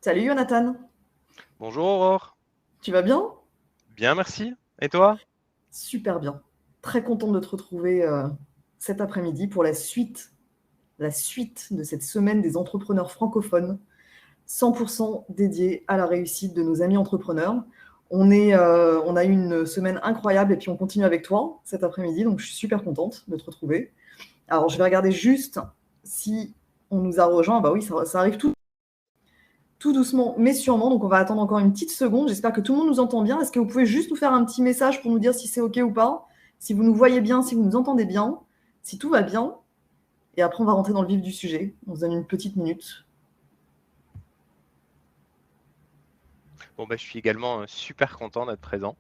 Salut Jonathan, Bonjour Aurore, tu vas bien? bien merci. Et toi? Super bien. Très contente de te retrouver cet après-midi pour la suite de cette semaine des entrepreneurs francophones, 100% dédiée à la réussite de nos amis entrepreneurs. On a eu une semaine incroyable et puis on continue avec toi cet après-midi, donc je suis super contente de te retrouver. Alors je vais regarder juste si on nous a rejoint. Bah oui, ça arrive tout doucement, mais sûrement. Donc, on va attendre encore une petite seconde. J'espère que tout le monde nous entend bien. Est-ce que vous pouvez juste nous faire un petit message pour nous dire si c'est OK ou pas? Si vous nous voyez bien, si vous nous entendez bien, si tout va bien. Et après, on va rentrer dans le vif du sujet. On se donne une petite minute. Bon, je suis également super content d'être présent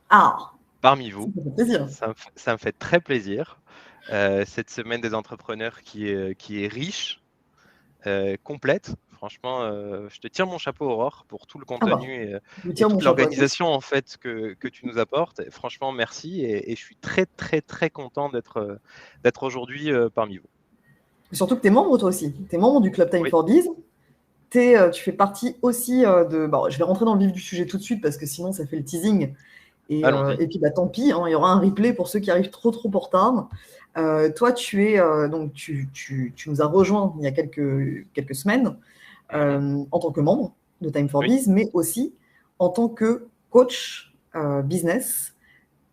Ah, parmi ça vous. fait plaisir. Ça me fait très plaisir. Cette semaine des entrepreneurs qui est riche, complète. Franchement, je te tire mon chapeau Aurore pour tout le Ah bah, contenu je vous et tire mon toute chapeau à tous. l'organisation en fait que tu nous apportes. Franchement, merci et je suis très très très content d'être aujourd'hui parmi vous. Et surtout que tu es membre, toi aussi. Tu es membre du Club Time Oui, for Biz. Tu fais partie aussi de. Bon, je vais rentrer dans le vif du sujet tout de suite parce que sinon, ça fait le teasing. allons-y. Et puis, bah, tant pis, hein, il y aura un replay pour ceux qui arrivent trop en retard. Toi, donc, tu nous as rejoint il y a quelques semaines Mhm. en tant que membre de Time for Oui, Biz, mais aussi en tant que coach business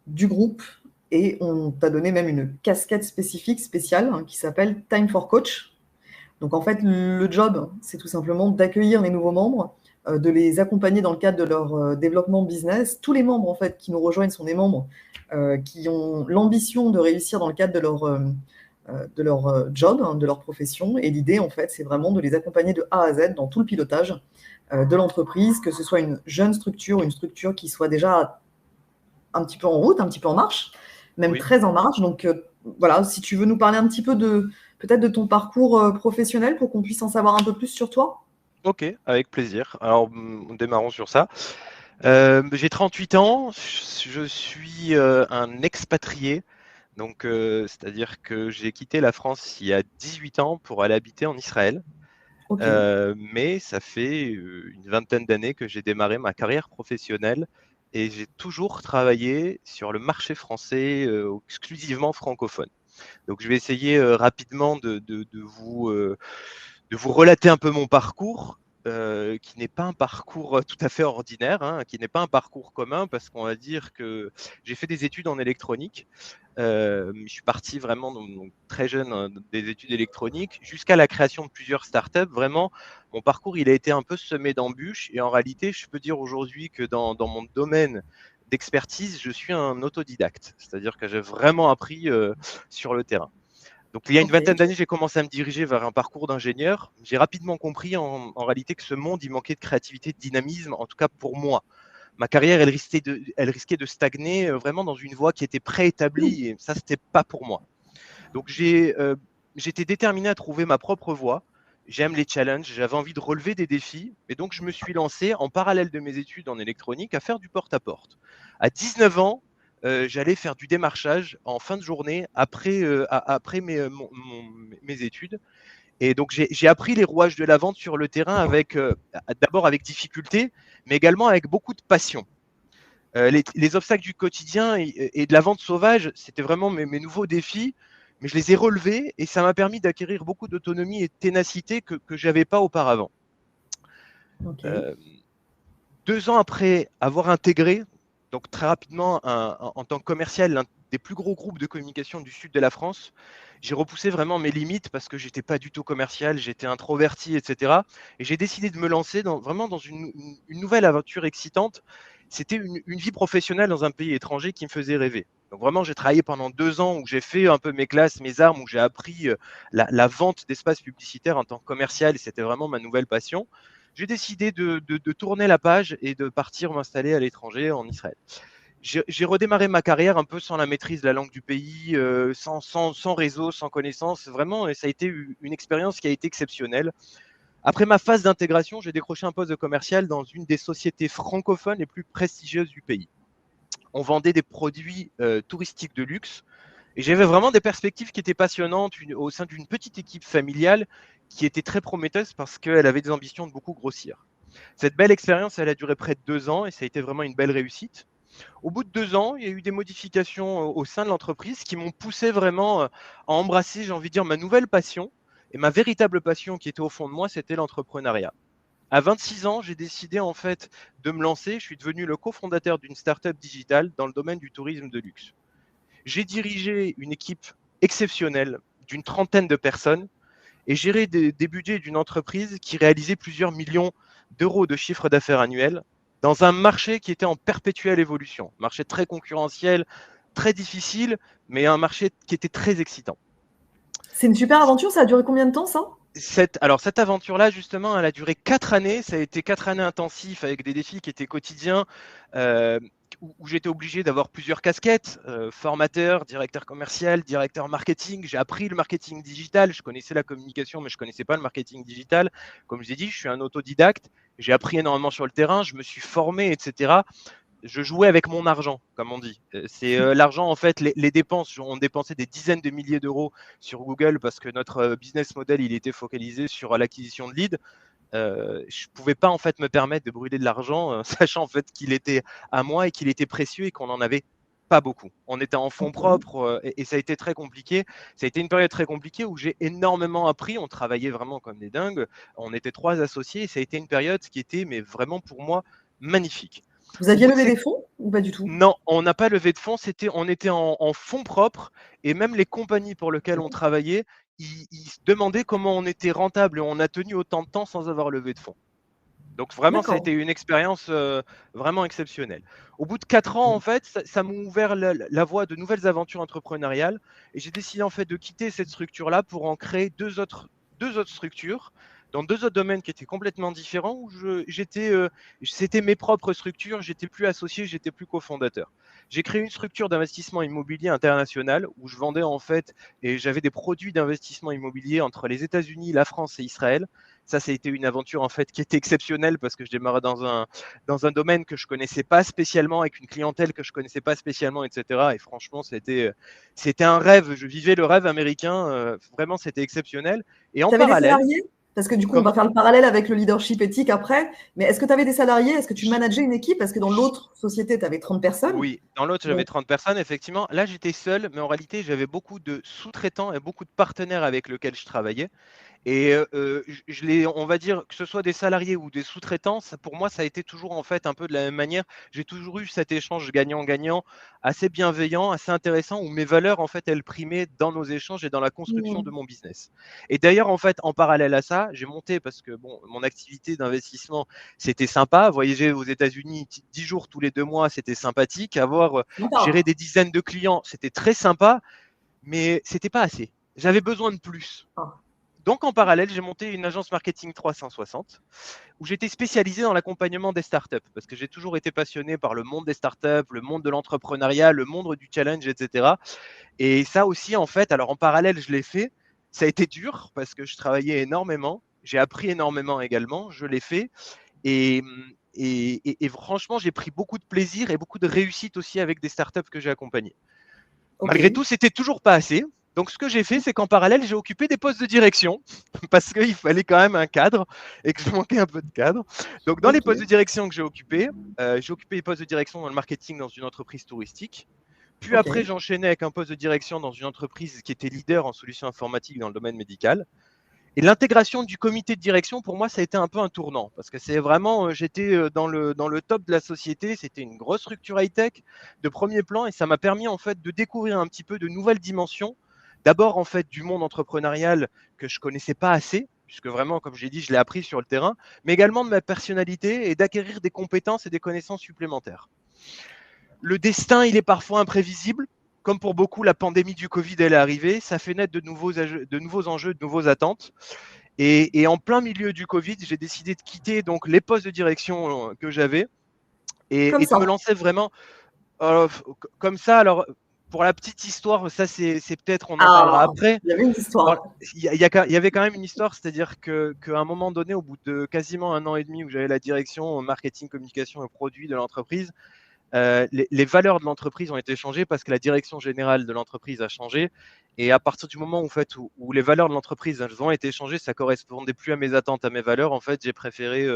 du groupe. Et on t'a donné même une casquette spécifique, spéciale, hein, qui s'appelle Time for Coach. Donc en fait, le job, c'est tout simplement d'accueillir les nouveaux membres, de les accompagner dans le cadre de leur développement business. Tous les membres en fait qui nous rejoignent sont des membres qui ont l'ambition de réussir dans le cadre de leur job, hein, de leur profession. Et l'idée en fait, c'est vraiment de les accompagner de A à Z dans tout le pilotage de l'entreprise, que ce soit une jeune structure, une structure qui soit déjà un petit peu en route, un petit peu en marche, même oui. très en marche. Donc voilà, si tu veux nous parler un petit peu de peut-être de ton parcours professionnel pour qu'on puisse en savoir un peu plus sur toi. Ok, avec plaisir. Alors, démarrons sur ça. J'ai 38 ans, je suis un expatrié, donc c'est-à-dire que j'ai quitté la France il y a 18 ans pour aller habiter en Israël. Ok, Mais ça fait une vingtaine d'années que j'ai démarré ma carrière professionnelle et j'ai toujours travaillé sur le marché français exclusivement francophone. Donc je vais essayer rapidement de vous relater un peu mon parcours, qui n'est pas un parcours tout à fait ordinaire, hein, qui n'est pas un parcours commun, parce qu'on va dire que j'ai fait des études en électronique. Je suis parti vraiment donc, très jeune des études électroniques jusqu'à la création de plusieurs startups. Vraiment, mon parcours, il a été un peu semé d'embûches. Et en réalité, je peux dire aujourd'hui que dans mon domaine d'expertise, je suis un autodidacte. C'est-à-dire que j'ai vraiment appris sur le terrain. Donc, il y a une ok, vingtaine d'années, j'ai commencé à me diriger vers un parcours d'ingénieur. J'ai rapidement compris en réalité que ce monde, il manquait de créativité, de dynamisme, en tout cas pour moi. Ma carrière, elle risquait de stagner vraiment dans une voie qui était préétablie et ça, c'était pas pour moi. Donc, j'étais déterminé à trouver ma propre voie. J'aime les challenges, j'avais envie de relever des défis et donc je me suis lancé en parallèle de mes études en électronique à faire du porte-à-porte. À 19 ans, j'allais faire du démarchage en fin de journée après mes études. Et donc, j'ai appris les rouages de la vente sur le terrain d'abord avec difficulté, mais également avec beaucoup de passion. Les obstacles du quotidien et de la vente sauvage, c'était vraiment mes nouveaux défis, mais je les ai relevés et ça m'a permis d'acquérir beaucoup d'autonomie et de ténacité que je n'avais pas auparavant. ok, Euh, 2 ans après avoir intégré, donc très rapidement, en tant que commercial, l'un des plus gros groupes de communication du sud de la France, j'ai repoussé vraiment mes limites parce que j'étais pas du tout commercial, j'étais introverti, etc. Et j'ai décidé de me lancer vraiment dans une nouvelle aventure excitante. C'était une vie professionnelle dans un pays étranger qui me faisait rêver. Donc vraiment, j'ai travaillé pendant 2 ans où j'ai fait un peu mes classes, mes armes, où j'ai appris la vente d'espaces publicitaires en tant que commercial et c'était vraiment ma nouvelle passion. J'ai décidé de tourner la page et de partir m'installer à l'étranger en Israël. J'ai redémarré ma carrière un peu sans la maîtrise de la langue du pays, sans réseau, sans connaissance. Vraiment, et ça a été une expérience qui a été exceptionnelle. Après ma phase d'intégration, j'ai décroché un poste de commercial dans une des sociétés francophones les plus prestigieuses du pays. On vendait des produits touristiques de luxe et j'avais vraiment des perspectives qui étaient passionnantes au sein d'une petite équipe familiale qui était très prometteuse parce qu'elle avait des ambitions de beaucoup grossir. Cette belle expérience, elle a duré près de 2 ans et ça a été vraiment une belle réussite. Au bout de 2 ans, il y a eu des modifications au sein de l'entreprise qui m'ont poussé vraiment à embrasser, j'ai envie de dire, ma nouvelle passion. Et ma véritable passion qui était au fond de moi, c'était l'entrepreneuriat. À 26 ans, j'ai décidé en fait de me lancer. Je suis devenu le cofondateur d'une start-up digitale dans le domaine du tourisme de luxe. J'ai dirigé une équipe exceptionnelle d'une trentaine de personnes et géré des budgets d'une entreprise qui réalisait plusieurs millions d'euros de chiffre d'affaires annuel dans un marché qui était en perpétuelle évolution. Marché très concurrentiel, très difficile, mais un marché qui était très excitant. C'est une super aventure, ça a duré combien de temps, ça? Cette aventure-là, justement, elle a duré 4 années. Ça a été 4 années intensives avec des défis qui étaient quotidiens, où j'étais obligé d'avoir plusieurs casquettes, formateur, directeur commercial, directeur marketing. J'ai appris le marketing digital. Je connaissais la communication, mais je ne connaissais pas le marketing digital. Comme je l'ai dit, je suis un autodidacte. J'ai appris énormément sur le terrain. Je me suis formé, etc. Je jouais avec mon argent, comme on dit. C'est l'argent, en fait, les dépenses. On dépensait des dizaines de milliers d'euros sur Google parce que notre business model, il était focalisé sur l'acquisition de leads. Je ne pouvais pas, en fait, me permettre de brûler de l'argent, sachant, en fait, qu'il était à moi et qu'il était précieux et qu'on n'en avait pas beaucoup. On était en fonds propres et ça a été très compliqué. Ça a été une période très compliquée où j'ai énormément appris. On travaillait vraiment comme des dingues. On était 3 associés et ça a été une période qui était, mais vraiment pour moi, magnifique. Vous Au aviez bout de levé ces des fonds ou pas du tout? Non, on n'a pas levé de fonds, on était en fonds propres et même les compagnies pour lesquelles on travaillait, ils se demandaient comment on était rentable et on a tenu autant de temps sans avoir levé de fonds. Donc vraiment, ça a D'accord. été une expérience vraiment exceptionnelle. Au bout de 4 ans, en fait, ça m'a ouvert la voie de nouvelles aventures entrepreneuriales et j'ai décidé en fait de quitter cette structure-là pour en créer deux autres structures dans 2 autres domaines qui étaient complètement différents où c'était mes propres structures, j'étais plus associé, j'étais plus cofondateur. J'ai créé une structure d'investissement immobilier international où je vendais en fait et j'avais des produits d'investissement immobilier entre les États-Unis, la France et Israël. Ça a été une aventure en fait qui était exceptionnelle parce que je démarrais dans un domaine que je connaissais pas spécialement, avec une clientèle que je connaissais pas spécialement, etc. Et franchement, c'était un rêve. Je vivais le rêve américain. Vraiment, c'était exceptionnel. Et en Tu avais des parallèle, salariés? Parce que du coup, on va comment faire le parallèle avec le leadership éthique après. Mais est-ce que tu avais des salariés? Est-ce que tu manageais une équipe? Parce que dans l'autre société, tu avais 30 personnes. Oui, dans l'autre, j'avais Donc, 30 personnes, effectivement. Là, j'étais seul, mais en réalité, j'avais beaucoup de sous-traitants et beaucoup de partenaires avec lesquels je travaillais. Et on va dire que ce soit des salariés ou des sous-traitants, pour moi, ça a été toujours en fait un peu de la même manière. J'ai toujours eu cet échange gagnant-gagnant, assez bienveillant, assez intéressant, où mes valeurs en fait elles primaient dans nos échanges et dans la construction de mon business. Et d'ailleurs en fait en parallèle à ça, j'ai monté parce que bon, mon activité d'investissement c'était sympa. Voyager aux États-Unis 10 jours tous les 2 mois, c'était sympathique. Avoir géré des dizaines de clients, c'était très sympa, mais c'était pas assez. J'avais besoin de plus. ah, Donc, en parallèle, j'ai monté une agence marketing 360 où j'étais spécialisé dans l'accompagnement des startups parce que j'ai toujours été passionné par le monde des startups, le monde de l'entrepreneuriat, le monde du challenge, etc. Et ça aussi, en fait, alors en parallèle, je l'ai fait. Ça a été dur parce que je travaillais énormément. J'ai appris énormément également. Je l'ai fait. Et, et franchement, j'ai pris beaucoup de plaisir et beaucoup de réussite aussi avec des startups que j'ai accompagnées. ok. Malgré tout, c'était toujours pas assez. Donc, ce que j'ai fait, c'est qu'en parallèle, j'ai occupé des postes de direction parce qu'il fallait quand même un cadre et que je manquais un peu de cadre. Donc, dans les postes de Ok. direction que j'ai occupé les postes de direction dans le marketing dans une entreprise touristique. Puis Ok. après, j'enchaînais avec un poste de direction dans une entreprise qui était leader en solutions informatiques dans le domaine médical. Et l'intégration du comité de direction, pour moi, ça a été un peu un tournant parce que c'est vraiment, j'étais dans le top de la société. C'était une grosse structure high-tech de premier plan et ça m'a permis en fait de découvrir un petit peu de nouvelles dimensions. D'abord en fait du monde entrepreneurial que je connaissais pas assez, puisque vraiment, comme j'ai dit, je l'ai appris sur le terrain, mais également de ma personnalité et d'acquérir des compétences et des connaissances supplémentaires. Le destin, il est parfois imprévisible. Comme pour beaucoup, la pandémie du Covid, elle est arrivée. Ça fait naître de nouveaux enjeux, de nouvelles attentes. Et en plein milieu du Covid, j'ai décidé de quitter donc les postes de direction que j'avais Comme et de ça. me lancer vraiment euh, comme ça. Alors, pour la petite histoire, ça c'est peut-être, on en parlera Ah, après. il y avait une histoire. Il y avait quand même une histoire, c'est-à-dire qu'à un moment donné, au bout de quasiment 1 an et demi où j'avais la direction marketing, communication et produits de l'entreprise, les valeurs de l'entreprise ont été changées parce que la direction générale de l'entreprise a changé. Et à partir du moment où les valeurs de l'entreprise ont été changées, ça correspondait plus à mes attentes, à mes valeurs. En fait, j'ai préféré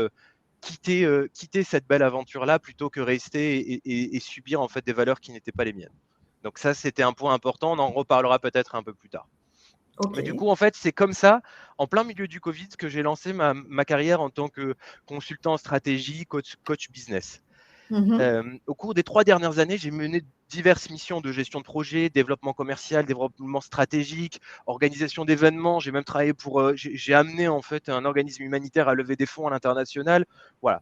quitter cette belle aventure-là plutôt que rester et subir en fait des valeurs qui n'étaient pas les miennes. Donc ça, c'était un point important. On en reparlera peut-être un peu plus tard. Ok. Mais du coup, en fait, c'est comme ça, en plein milieu du Covid, que j'ai lancé ma carrière en tant que consultant en stratégie, coach business. Mhm. Au cours des 3 dernières années, j'ai mené diverses missions de gestion de projet, développement commercial, développement stratégique, organisation d'événements. J'ai même travaillé j'ai amené en fait un organisme humanitaire à lever des fonds à l'international. Voilà.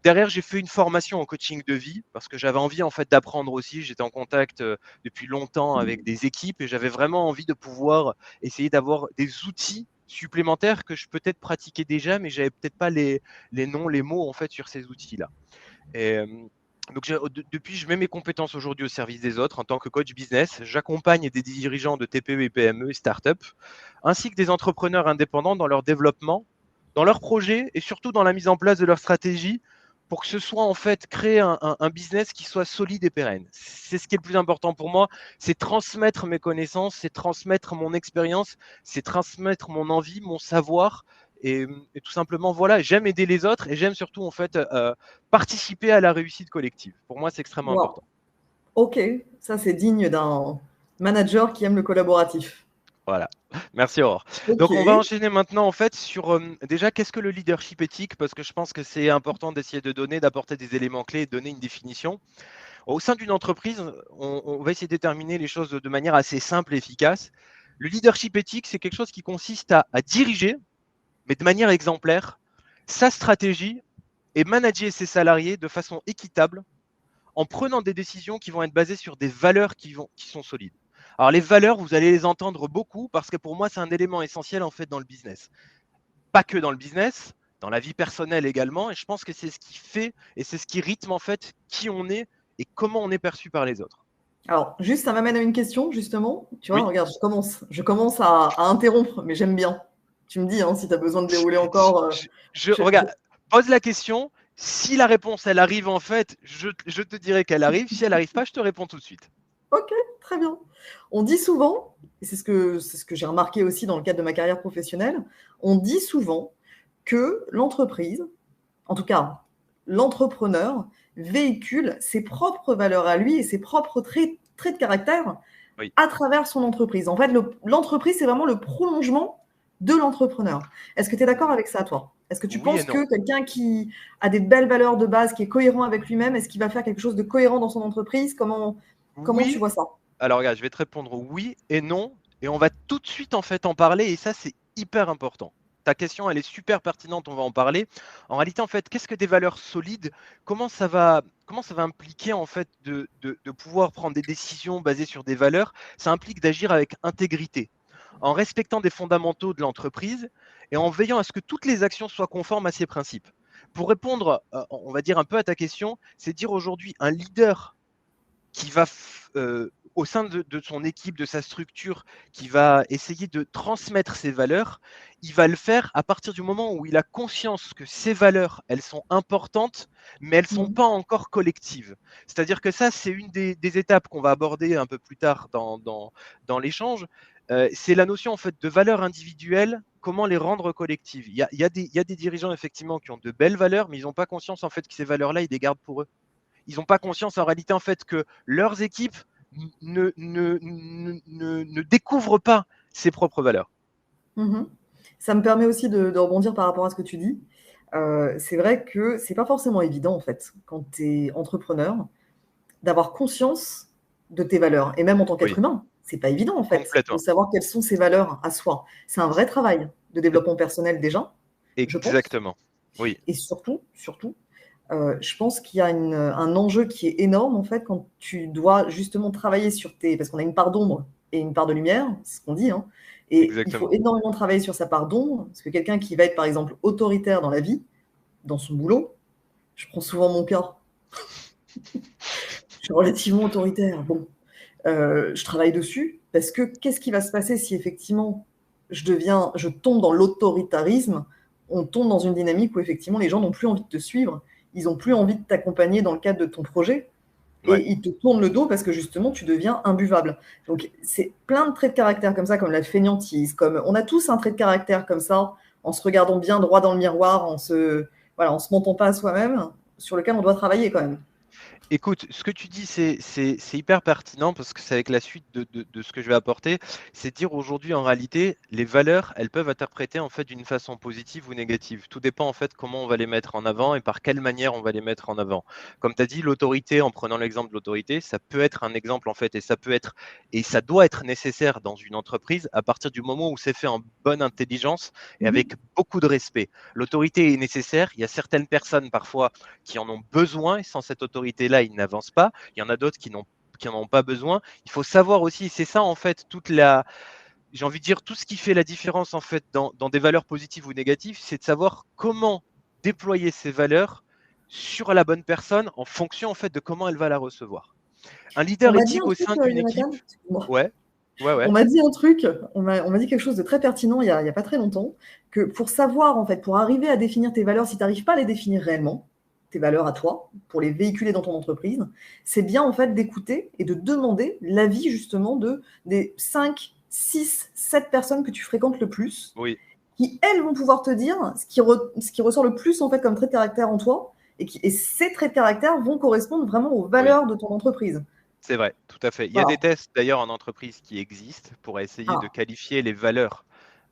Derrière, j'ai fait une formation en coaching de vie parce que j'avais envie en fait d'apprendre aussi. J'étais en contact depuis longtemps avec des équipes et j'avais vraiment envie de pouvoir essayer d'avoir des outils supplémentaires que je peut-être pratiquais déjà, mais j'avais peut-être pas les noms, les mots en fait sur ces outils-là. Et, donc, depuis, je mets mes compétences aujourd'hui au service des autres en tant que coach business. J'accompagne des dirigeants de TPE et PME et startups, ainsi que des entrepreneurs indépendants dans leur développement, dans leurs projets et surtout dans la mise en place de leur stratégie pour que ce soit en fait créer un business qui soit solide et pérenne. C'est ce qui est le plus important pour moi, c'est transmettre mes connaissances, c'est transmettre mon expérience, c'est transmettre mon envie, mon savoir. Et tout simplement, voilà, j'aime aider les autres et j'aime surtout en fait participer à la réussite collective. Pour moi, c'est extrêmement Wow. important. Ok, ça c'est digne d'un manager qui aime le collaboratif. Voilà. Merci Aurore. Ok. Donc on va enchaîner maintenant en fait sur déjà qu'est-ce que le leadership éthique, parce que je pense que c'est important d'essayer d'apporter des éléments clés et de donner une définition. Au sein d'une entreprise, on va essayer de déterminer les choses de manière assez simple et efficace. Le leadership éthique, c'est quelque chose qui consiste à diriger, mais de manière exemplaire, sa stratégie et manager ses salariés de façon équitable en prenant des décisions qui vont être basées sur des valeurs qui sont solides. Alors les valeurs, vous allez les entendre beaucoup parce que pour moi, c'est un élément essentiel en fait dans le business. Pas que dans le business, dans la vie personnelle également. Et je pense que c'est ce qui fait et c'est ce qui rythme en fait qui on est et comment on est perçu par les autres. Alors, juste, ça m'amène à une question, justement. Tu vois, Oui. regarde, je commence à interrompre, mais j'aime bien. Tu me dis hein, si tu as besoin de dérouler encore. Regarde, pose la question. Si la réponse elle arrive en fait, je te dirai qu'elle arrive. Si elle n'arrive pas, je te réponds tout de suite. Ok, très bien. On dit souvent, et c'est ce que j'ai remarqué aussi dans le cadre de ma carrière professionnelle, on dit souvent que l'entreprise, en tout cas l'entrepreneur, véhicule ses propres valeurs à lui et ses propres traits de caractère Oui. à travers son entreprise. En fait, l'entreprise, c'est vraiment le prolongement de l'entrepreneur. Est-ce que tu es d'accord avec ça, toi? Est-ce que tu Oui et penses non. que quelqu'un qui a des belles valeurs de base, qui est cohérent avec lui-même, est-ce qu'il va faire quelque chose de cohérent dans son entreprise? Comment tu Oui. vois ça? Alors regarde, je vais te répondre oui et non, et on va tout de suite en fait en parler, et ça c'est hyper important. Ta question, elle est super pertinente, on va en parler. En réalité, en fait, qu'est-ce que des valeurs solides? Comment ça va impliquer en fait de pouvoir prendre des décisions basées sur des valeurs? Ça implique d'agir avec intégrité, en respectant des fondamentaux de l'entreprise et en veillant à ce que toutes les actions soient conformes à ces principes. Pour répondre, on va dire un peu à ta question, c'est dire aujourd'hui un leader qui va au sein de son équipe, de sa structure, qui va essayer de transmettre ses valeurs, il va le faire à partir du moment où il a conscience que ces valeurs, elles sont importantes, mais elles ne sont Mmh. pas encore collectives. C'est-à-dire que ça, c'est une des étapes qu'on va aborder un peu plus tard dans l'échange. C'est la notion en fait de valeurs individuelles, comment les rendre collectives. Il y a des dirigeants effectivement qui ont de belles valeurs, mais ils n'ont pas conscience en fait que ces valeurs-là, ils les gardent pour eux. Ils n'ont pas conscience en réalité en fait que leurs équipes ne découvrent pas ses propres valeurs. Mmh. Ça me permet aussi de rebondir par rapport à ce que tu dis. C'est vrai que c'est pas forcément évident, en fait, quand tu es entrepreneur, d'avoir conscience de tes valeurs et même en tant qu'être Oui, humain. C'est pas évident, en fait, de complètement. savoir quelles sont ses valeurs à soi. C'est un vrai travail de développement personnel déjà, je pense Exactement. Oui, et surtout, je pense qu'il y a un enjeu qui est énorme, en fait, quand tu dois justement travailler sur tes parce qu'on a une part d'ombre et une part de lumière, c'est ce qu'on dit, hein, et il faut exactement. énormément travailler sur sa part d'ombre, parce que quelqu'un qui va être, par exemple, autoritaire dans la vie, dans son boulot, je prends souvent mon cas. Je suis relativement autoritaire. Bon, je travaille dessus parce que qu'est-ce qui va se passer si effectivement je tombe dans l'autoritarisme? On tombe dans une dynamique où effectivement les gens n'ont plus envie de te suivre, ils n'ont plus envie de t'accompagner dans le cadre de ton projet. Ouais. Et ils te tournent le dos parce que justement, tu deviens imbuvable. Donc, c'est plein de traits de caractère comme ça, comme la fainéantise, comme on a tous un trait de caractère comme ça, en se regardant bien droit dans le miroir, voilà, en se mentant pas à soi-même, sur lequel on doit travailler quand même. Écoute, ce que tu dis, c'est hyper pertinent parce que c'est avec la suite de ce que je vais apporter. C'est dire aujourd'hui, en réalité, les valeurs, elles peuvent interpréter en fait d'une façon positive ou négative. Tout dépend en fait comment on va les mettre en avant et par quelle manière on va les mettre en avant. Comme tu as dit, l'autorité, en prenant l'exemple de l'autorité, ça peut être un exemple en fait et ça doit être nécessaire dans une entreprise à partir du moment où c'est fait en bonne intelligence et Mhm. avec beaucoup de respect. L'autorité est nécessaire. Il y a certaines personnes parfois qui en ont besoin et sans cette autorité-là, ils n'avancent pas. Il y en a d'autres qui n'en ont pas besoin. Il faut savoir aussi, c'est ça en fait, j'ai envie de dire, tout ce qui fait la différence en fait dans des valeurs positives ou négatives, c'est de savoir comment déployer ces valeurs sur la bonne personne en fonction en fait de comment elle va la recevoir. Un On leader m'a dit éthique un au truc, sein d'une équipe, Jonathan. Excuse-moi. ouais, ouais, On ouais, m'a dit un truc, on m'a dit quelque chose de très pertinent il y a pas très longtemps, que pour savoir, en fait, pour arriver à définir tes valeurs, si tu n'arrives pas à les définir réellement, tes valeurs à toi, pour les véhiculer dans ton entreprise, c'est bien en fait d'écouter et de demander l'avis justement des 5, 6, 7 personnes que tu fréquentes le plus, oui, qui elles vont pouvoir te dire ce qui ressort le plus en fait comme trait de caractère en toi, et ces traits de caractère vont correspondre vraiment aux oui. valeurs de ton entreprise. C'est vrai, tout à fait. Il y a des Voilà. tests d'ailleurs en entreprise qui existent pour essayer de Ah, qualifier les valeurs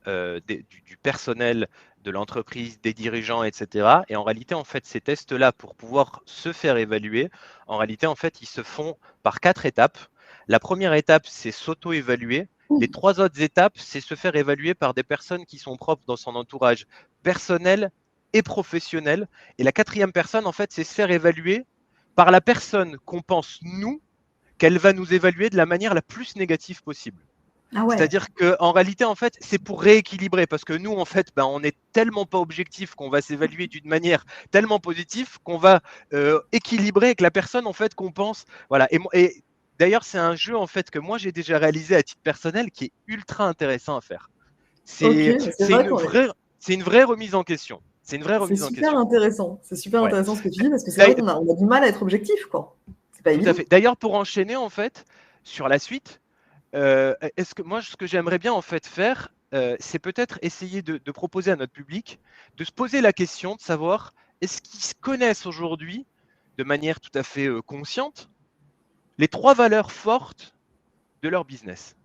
du personnel, de l'entreprise, des dirigeants, etc. Et en réalité, en fait, ces tests-là, pour pouvoir se faire évaluer, en réalité, en fait, ils se font par 4 étapes. La première étape, c'est s'auto-évaluer. Les 3 autres étapes, c'est se faire évaluer par des personnes qui sont propres dans son entourage personnel et professionnel. Et la quatrième personne, en fait, c'est se faire évaluer par la personne qu'on pense, nous, qu'elle va nous évaluer de la manière la plus négative possible. ah ouais. C'est-à-dire qu'en réalité, en fait, c'est pour rééquilibrer parce que nous, en fait, ben, on n'est tellement pas objectif qu'on va s'évaluer d'une manière tellement positive qu'on va équilibrer avec la personne, en fait, qu'on pense. Voilà. Et d'ailleurs, c'est un jeu, en fait, que moi, j'ai déjà réalisé à titre personnel qui est ultra intéressant à faire. Ok, C'est c'est vrai qu'on est. c'est une vraie remise en question. C'est une vraie C'est remise en super question. intéressant. C'est super Ouais. intéressant ce que tu dis parce que c'est vrai qu'on a du mal à être objectif, quoi. C'est pas Tout à évident. fait. D'ailleurs, pour enchaîner, en fait, sur la suite, est-ce que moi, ce que j'aimerais bien en fait faire, c'est peut-être essayer de proposer à notre public de se poser la question de savoir est-ce qu'ils se connaissent aujourd'hui de manière tout à fait consciente les 3 valeurs fortes de leur business.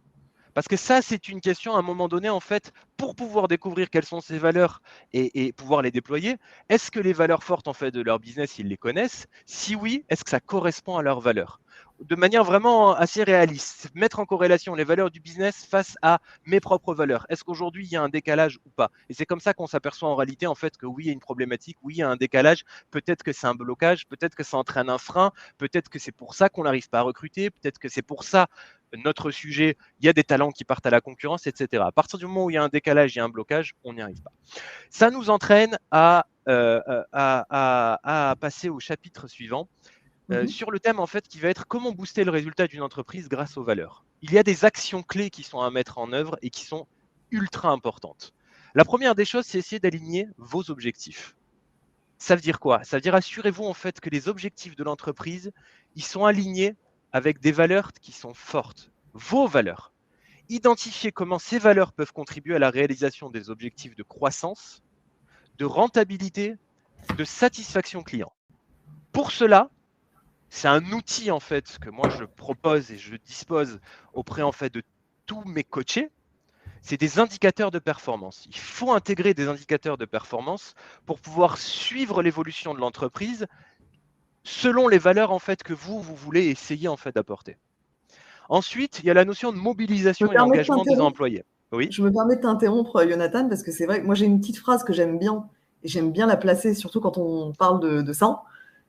Parce que ça, c'est une question à un moment donné, en fait, pour pouvoir découvrir quelles sont ces valeurs et pouvoir les déployer. Est-ce que les valeurs fortes, en fait, de leur business, ils les connaissent? Si oui, est-ce que ça correspond à leurs valeurs? De manière vraiment assez réaliste, mettre en corrélation les valeurs du business face à mes propres valeurs. Est-ce qu'aujourd'hui, il y a un décalage ou pas? Et c'est comme ça qu'on s'aperçoit en réalité, en fait, que oui, il y a une problématique, oui, il y a un décalage, peut-être que c'est un blocage, peut-être que ça entraîne un frein, peut-être que c'est pour ça qu'on n'arrive pas à recruter, peut-être que c'est pour ça notre sujet, il y a des talents qui partent à la concurrence, etc. À partir du moment où il y a un décalage, il y a un blocage, on n'y arrive pas. Ça nous entraîne à passer au chapitre suivant, Mhm. sur le thème en fait qui va être comment booster le résultat d'une entreprise grâce aux valeurs. Il y a des actions clés qui sont à mettre en œuvre et qui sont ultra importantes. La première des choses, c'est essayer d'aligner vos objectifs. Ça veut dire quoi? Ça veut dire assurez-vous en fait que les objectifs de l'entreprise, ils sont alignés avec des valeurs qui sont fortes, vos valeurs. Identifiez comment ces valeurs peuvent contribuer à la réalisation des objectifs de croissance, de rentabilité, de satisfaction client. Pour cela, c'est un outil en fait que moi je propose et je dispose auprès en fait de tous mes coachés. C'est des indicateurs de performance. Il faut intégrer des indicateurs de performance pour pouvoir suivre l'évolution de l'entreprise selon les valeurs en fait que vous voulez essayer en fait d'apporter. Ensuite, il y a la notion de Je me mobilisation et permets de engagement des t'interrompre. employés. Oui, Je me permets de t'interrompre, Jonathan, parce que c'est vrai que moi j'ai une petite phrase que j'aime bien, et j'aime bien la placer, surtout quand on parle de ça,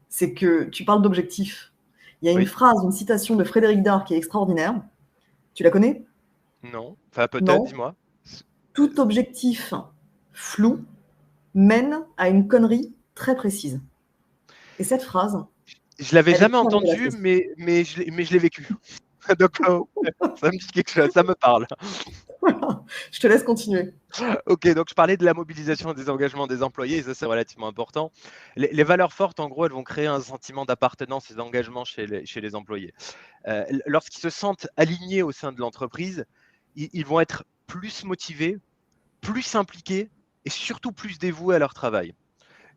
c'est que tu parles d'objectif. Il y a une oui, phrase, une citation de Frédéric Dard qui est extraordinaire. Tu la connais? non, enfin peut-être, Non. dis-moi. Tout objectif flou mène à une connerie très précise. Et cette phrase, Je l'avais elle est jamais très entendu, révélatrice. mais je l'ai vécu. Donc, ça me dit quelque chose, ça me parle. Je te laisse continuer. Ok, donc je parlais de la mobilisation des engagements des employés, et ça c'est relativement important. Les valeurs fortes, en gros, elles vont créer un sentiment d'appartenance et d'engagement chez les employés. Lorsqu'ils se sentent alignés au sein de l'entreprise, ils vont être plus motivés, plus impliqués et surtout plus dévoués à leur travail.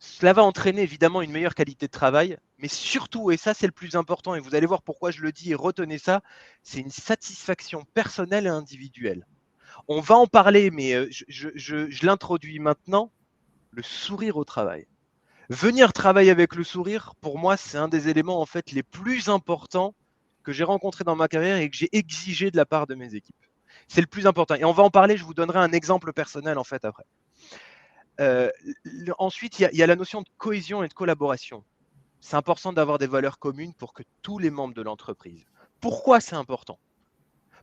Cela va entraîner évidemment une meilleure qualité de travail, mais surtout, et ça c'est le plus important, et vous allez voir pourquoi je le dis et retenez ça, c'est une satisfaction personnelle et individuelle. On va en parler, mais je l'introduis maintenant, le sourire au travail. Venir travailler avec le sourire, pour moi, c'est un des éléments en fait les plus importants que j'ai rencontrés dans ma carrière et que j'ai exigé de la part de mes équipes. C'est le plus important. Et on va en parler, je vous donnerai un exemple personnel en fait après. Ensuite, il y a la notion de cohésion et de collaboration. C'est important d'avoir des valeurs communes pour que tous les membres de l'entreprise. Pourquoi c'est important?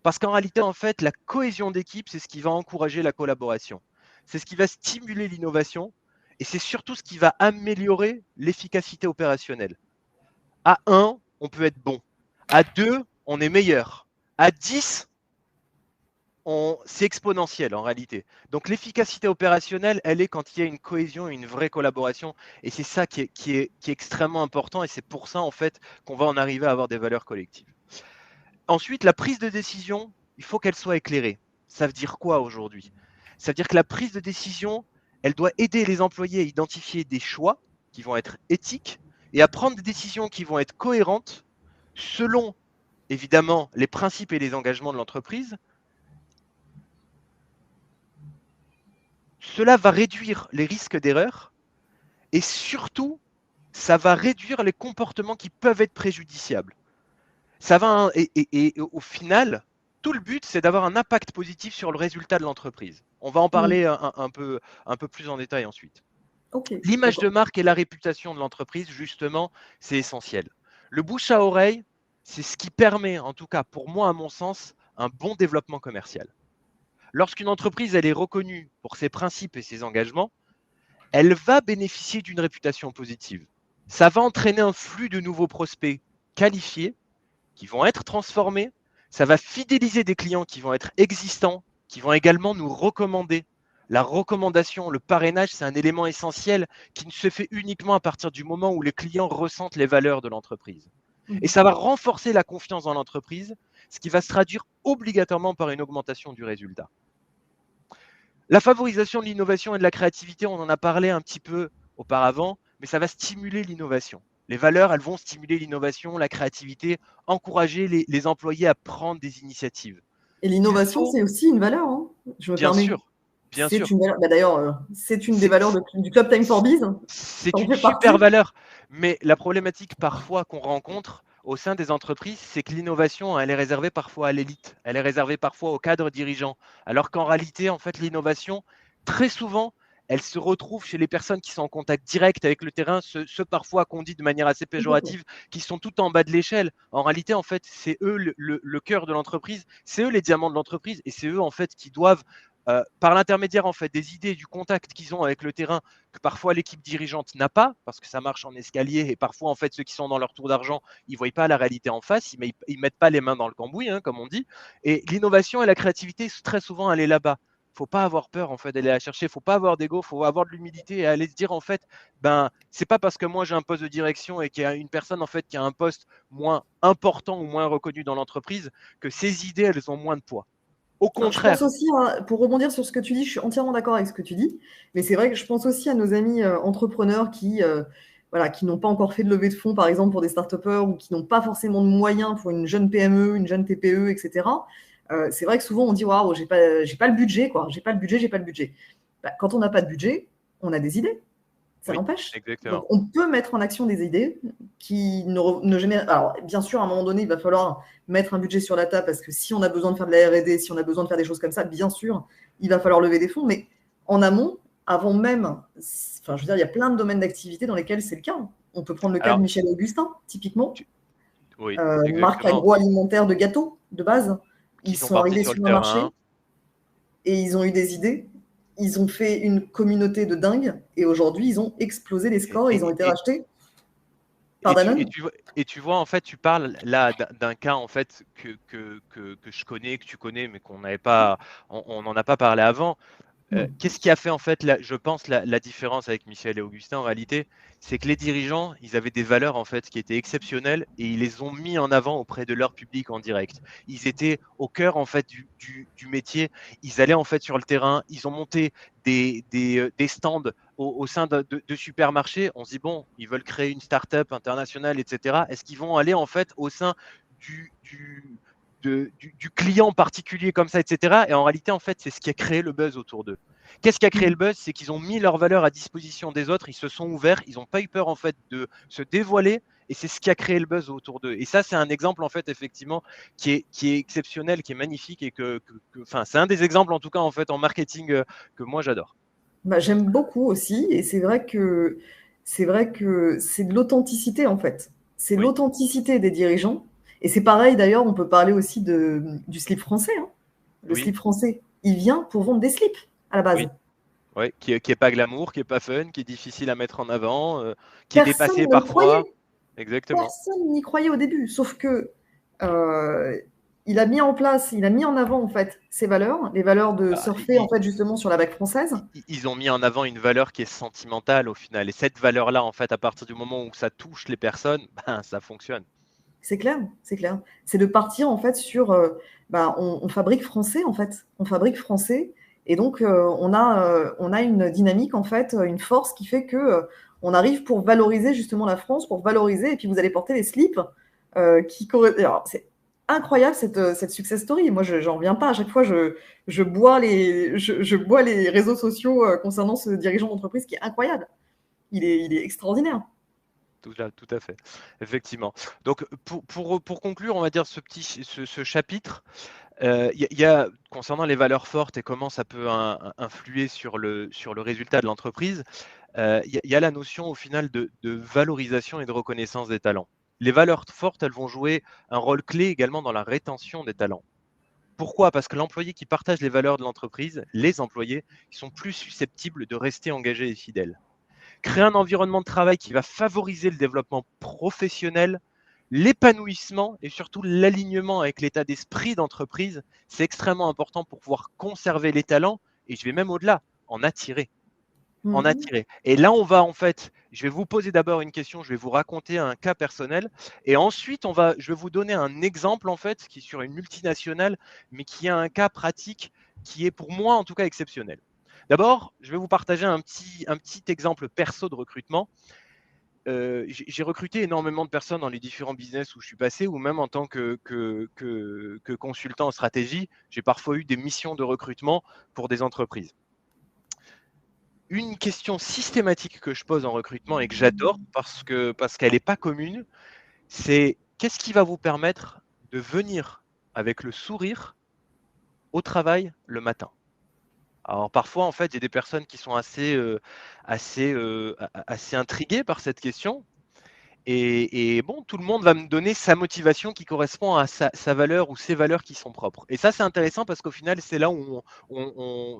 Parce qu'en réalité, en fait, la cohésion d'équipe, c'est ce qui va encourager la collaboration. C'est ce qui va stimuler l'innovation et c'est surtout ce qui va améliorer l'efficacité opérationnelle. À 1, on peut être bon. À 2, on est meilleur. À 10, c'est exponentiel en réalité. Donc l'efficacité opérationnelle, elle est quand il y a une cohésion et une vraie collaboration. Et c'est ça qui est extrêmement important et c'est pour ça en fait qu'on va en arriver à avoir des valeurs collectives. Ensuite, la prise de décision, il faut qu'elle soit éclairée. Ça veut dire quoi aujourd'hui? Ça veut dire que la prise de décision, elle doit aider les employés à identifier des choix qui vont être éthiques et à prendre des décisions qui vont être cohérentes selon, évidemment, les principes et les engagements de l'entreprise. Cela va réduire les risques d'erreur et surtout, ça va réduire les comportements qui peuvent être préjudiciables. Ça va, et au final, tout le but, c'est d'avoir un impact positif sur le résultat de l'entreprise. On va en parler un peu plus en détail ensuite. Ok, L'image de d'accord. marque et la réputation de l'entreprise, justement, c'est essentiel. Le bouche à oreille, c'est ce qui permet, en tout cas pour moi, à mon sens, un bon développement commercial. Lorsqu'une entreprise elle est reconnue pour ses principes et ses engagements, elle va bénéficier d'une réputation positive. Ça va entraîner un flux de nouveaux prospects qualifiés qui vont être transformés. Ça va fidéliser des clients qui vont être existants, qui vont également nous recommander. La recommandation, le parrainage, c'est un élément essentiel qui ne se fait uniquement à partir du moment où les clients ressentent les valeurs de l'entreprise. Et ça va renforcer la confiance dans l'entreprise, ce qui va se traduire obligatoirement par une augmentation du résultat. La favorisation de l'innovation et de la créativité, on en a parlé un petit peu auparavant, mais ça va stimuler l'innovation. Les valeurs, elles vont stimuler l'innovation, la créativité, encourager les employés à prendre des initiatives. Et Il l'innovation, faut, c'est aussi une valeur, hein. Je me bien permets. sûr, bien C'est sûr, une valeur. Bah, d'ailleurs, c'est une des c'est valeurs du Club Time for Biz. Ça c'est en une fait super partie. valeur, mais la problématique parfois qu'on rencontre au sein des entreprises, c'est que l'innovation, elle est réservée parfois à l'élite, elle est réservée parfois aux cadres dirigeants, alors qu'en réalité, en fait, l'innovation, très souvent, elle se retrouve chez les personnes qui sont en contact direct avec le terrain, ceux parfois qu'on dit de manière assez Complètement. péjorative, qui sont tout en bas de l'échelle. En réalité, en fait, c'est eux le cœur de l'entreprise, c'est eux les diamants de l'entreprise, et c'est eux en fait qui doivent par l'intermédiaire en fait des idées, du contact qu'ils ont avec le terrain, que parfois l'équipe dirigeante n'a pas, parce que ça marche en escalier, et parfois en fait ceux qui sont dans leur tour d'argent, ils ne voient pas la réalité en face, ils ne mettent pas les mains dans le cambouis, hein, comme on dit. Et l'innovation et la créativité, très souvent, elle est là-bas. Il ne faut pas avoir peur en fait d'aller la chercher, il ne faut pas avoir d'ego, il faut avoir de l'humilité et aller se dire en fait, ben c'est pas parce que moi j'ai un poste de direction et qu'il y a une personne en fait qui a un poste moins important ou moins reconnu dans l'entreprise que ses idées elles ont moins de poids. Au Alors, je pense contraire. aussi, pour rebondir sur ce que tu dis, je suis entièrement d'accord avec ce que tu dis, mais c'est vrai que je pense aussi à nos amis entrepreneurs voilà, qui n'ont pas encore fait de levée de fonds, par exemple, pour des start-upers ou qui n'ont pas forcément de moyens pour une jeune PME, une jeune TPE, etc. C'est vrai que souvent on dit waouh, j'ai pas le budget, quoi. J'ai pas le budget, j'ai pas le budget. Bah, quand on n'a pas de budget, on a des idées. Ça Oui, n'empêche. Donc, exactement. on peut mettre en action des idées qui ne génèrent. Alors, bien sûr, à un moment donné, il va falloir mettre un budget sur la table parce que si on a besoin de faire de la R&D, si on a besoin de faire des choses comme ça, bien sûr, il va falloir lever des fonds. Mais en amont, avant même, enfin, je veux dire, il y a plein de domaines d'activité dans lesquels c'est le cas. On peut prendre le cas de Alors, Michel Augustin, typiquement, oui, marque exactement. agroalimentaire de gâteaux de base. Qui Ils sont sont partis arrivés sur le sur un terrain. marché et ils ont eu des idées. Ils ont fait une communauté de dingue et aujourd'hui, ils ont explosé les Et, scores et ils ont et- été et- rachetés. Par Danone? Et tu vois, en fait, tu parles là d'un cas en fait que je connais, que tu connais, mais qu'on n'avait pas, on n'en a pas parlé avant. Hmm. Qu'est-ce qui a fait en fait, je pense, la différence avec Michel et Augustin en réalité, c'est que les dirigeants, ils avaient des valeurs en fait qui étaient exceptionnelles et ils les ont mis en avant auprès de leur public en direct. Ils étaient au cœur en fait du métier. Ils allaient en fait sur le terrain. Ils ont monté des stands au sein de supermarchés. On se dit bon, ils veulent créer une start-up internationale, etc. Est-ce qu'ils vont aller en fait au sein du, du du client particulier comme ça, etc. Et en réalité, en fait, c'est ce qui a créé le buzz autour d'eux. Qu'est-ce qui a créé le buzz? C'est qu'ils ont mis leur valeur à disposition des autres, ils se sont ouverts, ils n'ont pas eu peur en fait de se dévoiler, et c'est ce qui a créé le buzz autour d'eux. Et ça, c'est un exemple en fait effectivement qui est exceptionnel, qui est magnifique et enfin, c'est un des exemples en tout cas en fait en marketing que moi j'adore. Bah, j'aime beaucoup aussi, et c'est vrai que c'est de l'authenticité en fait. C'est Oui, l'authenticité des dirigeants. Et c'est pareil d'ailleurs, on peut parler aussi du slip français, hein. Le oui, slip français, il vient pour vendre des slips à la oui. base. Ouais, qui est pas glamour, qui est pas fun, qui est difficile à mettre en avant, qui est Personne dépassé ne le parfois. croyait. Exactement. Personne n'y croyait au début. Sauf que euh, il a mis en place, il a mis en avant en fait ses valeurs, les valeurs de Ah, surfer en fait justement sur la vague française. ils ont mis en avant une valeur qui est sentimentale au final. Et cette valeur-là, en fait, à partir du moment où ça touche les personnes, ben, ça fonctionne. C'est clair, c'est clair. C'est de partir en fait sur, on fabrique français en fait, on fabrique français, et donc on a une dynamique en fait, une force qui fait que on arrive pour valoriser justement la France, pour valoriser, et puis vous allez porter les slips qui correspondent. C'est incroyable cette success story. Moi, j'en reviens pas. À chaque fois, je bois les réseaux sociaux concernant ce dirigeant d'entreprise qui est incroyable. Il est extraordinaire. Tout à fait, effectivement. Donc, pour conclure, on va dire ce chapitre, y a, concernant les valeurs fortes et comment ça peut influer sur le résultat de l'entreprise, y a la notion au final de valorisation et de reconnaissance des talents. Les valeurs fortes, elles vont jouer un rôle clé également dans la rétention des talents. Pourquoi? Parce que l'employé qui partage les valeurs de l'entreprise, les employés, ils sont plus susceptibles de rester engagés et fidèles. Créer un environnement de travail qui va favoriser le développement professionnel, l'épanouissement et surtout l'alignement avec l'état d'esprit d'entreprise, c'est extrêmement important pour pouvoir conserver les talents et je vais même au-delà, en attirer. En Mhm. attirer. Et là, on va en fait, je vais vous poser d'abord une question, je vais vous raconter un cas personnel, et ensuite, je vais vous donner un exemple en fait qui est sur une multinationale, mais qui a un cas pratique qui est pour moi en tout cas exceptionnel. D'abord, je vais vous partager un petit exemple perso de recrutement. J'ai recruté énormément de personnes dans les différents business où je suis passé, ou même en tant que consultant en stratégie, j'ai parfois eu des missions de recrutement pour des entreprises. Une question systématique que je pose en recrutement et que j'adore parce qu'elle n'est pas commune, c'est qu'est-ce qui va vous permettre de venir avec le sourire au travail le matin? Alors parfois, en fait, il y a des personnes qui sont assez intriguées par cette question. Et bon, tout le monde va me donner sa motivation qui correspond à sa valeur ou ses valeurs qui sont propres. Et ça, c'est intéressant parce qu'au final, c'est là où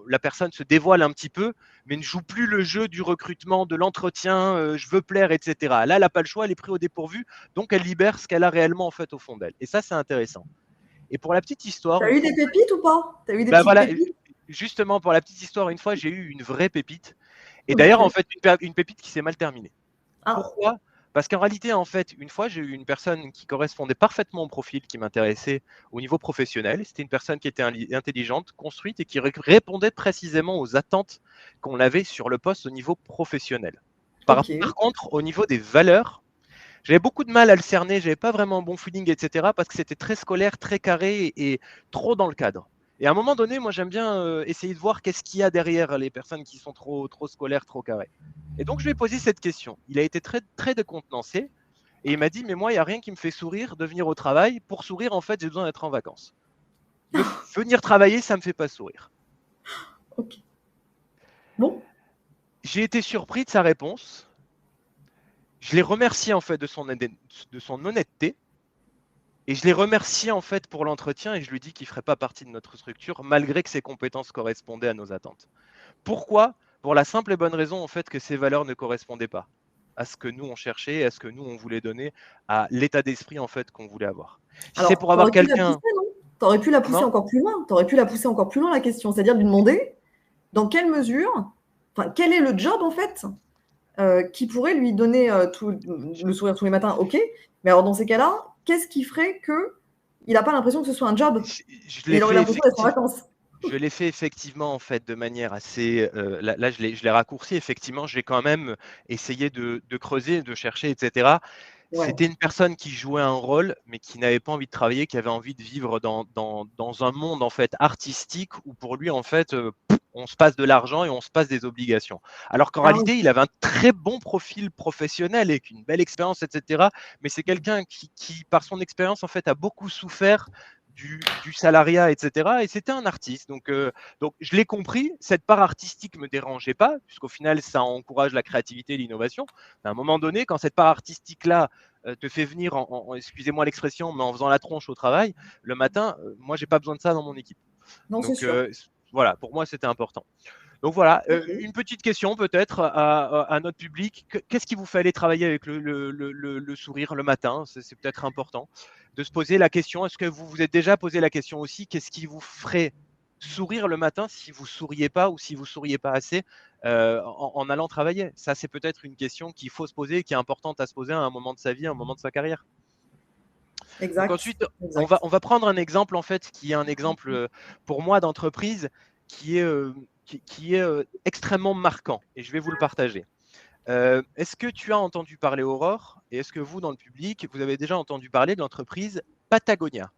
la personne se dévoile un petit peu, mais ne joue plus le jeu du recrutement, de l'entretien, je veux plaire, etc. Là, elle n'a pas le choix, elle est prise au dépourvu, donc elle libère ce qu'elle a réellement en fait au fond d'elle. Et ça, c'est intéressant. Et pour la petite histoire, T'as une eu fois, des pépites ou pas? T'as eu des bah petites voilà, pépites? justement pour la petite histoire, une fois, j'ai eu une vraie pépite. Et d'ailleurs, en Ok. fait, une pépite qui s'est mal terminée. Ah, Pourquoi? Parce qu'en réalité, en fait, une fois, j'ai eu une personne qui correspondait parfaitement au profil qui m'intéressait au niveau professionnel. C'était une personne qui était intelligente, construite et qui répondait précisément aux attentes qu'on avait sur le poste au niveau professionnel. ok. Par contre, au niveau des valeurs, j'avais beaucoup de mal à le cerner, j'avais pas vraiment un bon feeling, etc. parce que c'était très scolaire, très carré et trop dans le cadre. Et à un moment donné, moi, j'aime bien essayer de voir qu'est-ce qu'il y a derrière les personnes qui sont trop scolaires, trop carrées. Et donc, je lui ai posé cette question. Il a été très décontenancé et il m'a dit, mais moi, il n'y a rien qui me fait sourire de venir au travail. Pour sourire, en fait, j'ai besoin d'être en vacances. Venir travailler, ça ne me fait pas sourire. Ok. Bon. J'ai été surpris de sa réponse. Je l'ai remercié, en fait, de son honnêteté. Et je l'ai remercié en fait pour l'entretien et je lui dis qu'il ne ferait pas partie de notre structure malgré que ses compétences correspondaient à nos attentes. Pourquoi? Pour la simple et bonne raison en fait que ses valeurs ne correspondaient pas à ce que nous on cherchait, à ce que nous on voulait donner, à l'état d'esprit en fait qu'on voulait avoir. Si c'est Alors, pour tu avoir aurais pu la quelqu'un, pousser, non? Tu aurais pu la pousser comment? encore plus loin. Tu aurais pu la pousser encore plus loin, la question. C'est-à-dire lui demander dans quelle mesure, enfin, quel est le job, en fait, qui pourrait lui donner le sourire tous les matins, ok. Mais alors, dans ces cas-là, qu'est-ce qui ferait qu'il n'a pas l'impression que ce soit un job Je et l'ai il aurait fait l'impression d'être en effectivement. vacances? Je l'ai fait effectivement en fait de manière assez. Là, je l'ai raccourci. Effectivement, j'ai quand même essayé de creuser, de chercher, etc. Ouais. C'était une personne qui jouait un rôle, mais qui n'avait pas envie de travailler, qui avait envie de vivre dans un monde en fait artistique où pour lui en fait on se passe de l'argent et on se passe des obligations. Alors qu'en Ah oui. réalité, il avait un très bon profil professionnel et une belle expérience, etc. Mais c'est quelqu'un qui, par son expérience en fait, a beaucoup souffert du salariat, etc. Et c'était un artiste. Donc, je l'ai compris, cette part artistique ne me dérangeait pas, puisqu'au final, ça encourage la créativité et l'innovation. À un moment donné, quand cette part artistique-là te fait venir, excusez-moi l'expression, mais en faisant la tronche au travail, le matin, moi, j'ai pas besoin de ça dans mon équipe. Non, c'est Donc, sûr. voilà, pour moi, c'était important. Donc voilà, Ok. une petite question peut-être à notre public. Qu'est-ce qui vous fait aller travailler avec le sourire le matin? C'est peut-être important de se poser la question. Est-ce que vous vous êtes déjà posé la question aussi? Qu'est-ce qui vous ferait sourire le matin si vous souriez pas ou si vous souriez pas assez en allant travailler? Ça, c'est peut-être une question qu'il faut se poser et qui est importante à se poser à un moment de sa vie, à un moment de sa carrière. Donc Exact. ensuite, Exact. on va prendre un exemple en fait qui est un exemple pour moi d'entreprise qui est, qui est extrêmement marquant et je vais vous le partager. Est-ce que tu as entendu parler Aurore et est-ce que vous, dans le public, vous avez déjà entendu parler de l'entreprise Patagonia?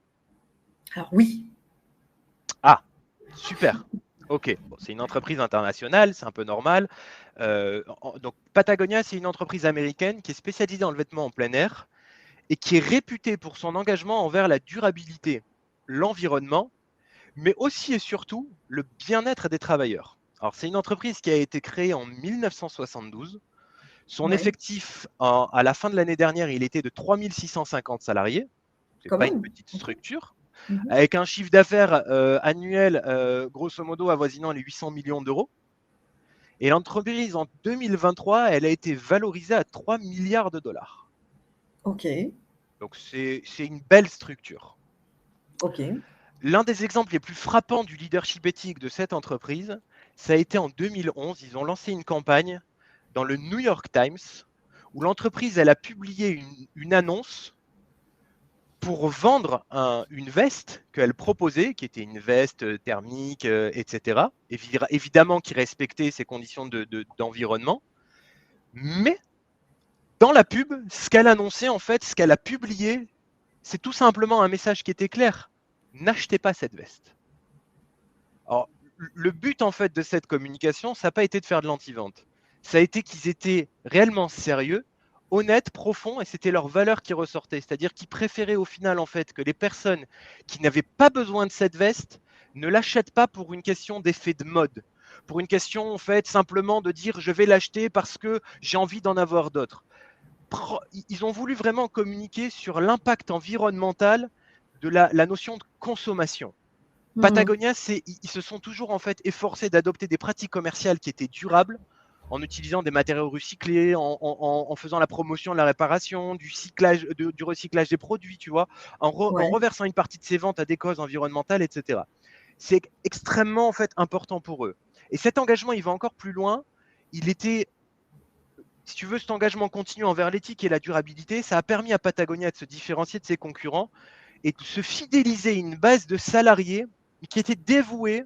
Alors oui. Ah, super. Ok, bon, c'est une entreprise internationale, c'est un peu normal. Donc Patagonia, c'est une entreprise américaine qui est spécialisée dans le vêtement en plein air et qui est réputée pour son engagement envers la durabilité, l'environnement, mais aussi et surtout le bien-être des travailleurs. Alors, c'est une entreprise qui a été créée en 1972. Son Ouais. effectif, à la fin de l'année dernière, il était de 3650 salariés. Ce n'est Quand pas une même. petite Ok. structure. Mhm. Avec un chiffre d'affaires annuel, grosso modo, avoisinant les 800 millions d'euros. Et l'entreprise, en 2023, elle a été valorisée à 3 milliards de dollars. Ok. Donc, c'est une belle structure. Ok. L'un des exemples les plus frappants du leadership éthique de cette entreprise, ça a été en 2011. Ils ont lancé une campagne dans le New York Times où l'entreprise elle a publié une annonce pour vendre une veste qu'elle proposait, qui était une veste thermique, etc. Évidemment qui respectait ses conditions d'environnement. Mais dans la pub, ce qu'elle annonçait, en fait, ce qu'elle a publié, c'est tout simplement un message qui était clair. N'achetez pas cette veste. Alors, le but en fait de cette communication, ça n'a pas été de faire de l'anti-vente. Ça a été qu'ils étaient réellement sérieux, honnêtes, profonds, et c'était leur valeur qui ressortait. C'est-à-dire qu'ils préféraient au final en fait que les personnes qui n'avaient pas besoin de cette veste ne l'achètent pas pour une question d'effet de mode, pour une question en fait simplement de dire je vais l'acheter parce que j'ai envie d'en avoir d'autres. Ils ont voulu vraiment communiquer sur l'impact environnemental de la notion de consommation. Mhm. Patagonia, ils se sont toujours en fait efforcés d'adopter des pratiques commerciales qui étaient durables, en utilisant des matériaux recyclés, en faisant la promotion de la réparation, du recyclage des produits, tu vois, en Ouais. reversant une partie de ces ventes à des causes environnementales, etc. C'est extrêmement en fait important pour eux. Et cet engagement, il va encore plus loin. Il était, si tu veux, cet engagement continu envers l'éthique et la durabilité, ça a permis à Patagonia de se différencier de ses concurrents et de se fidéliser à une base de salariés qui étaient dévoués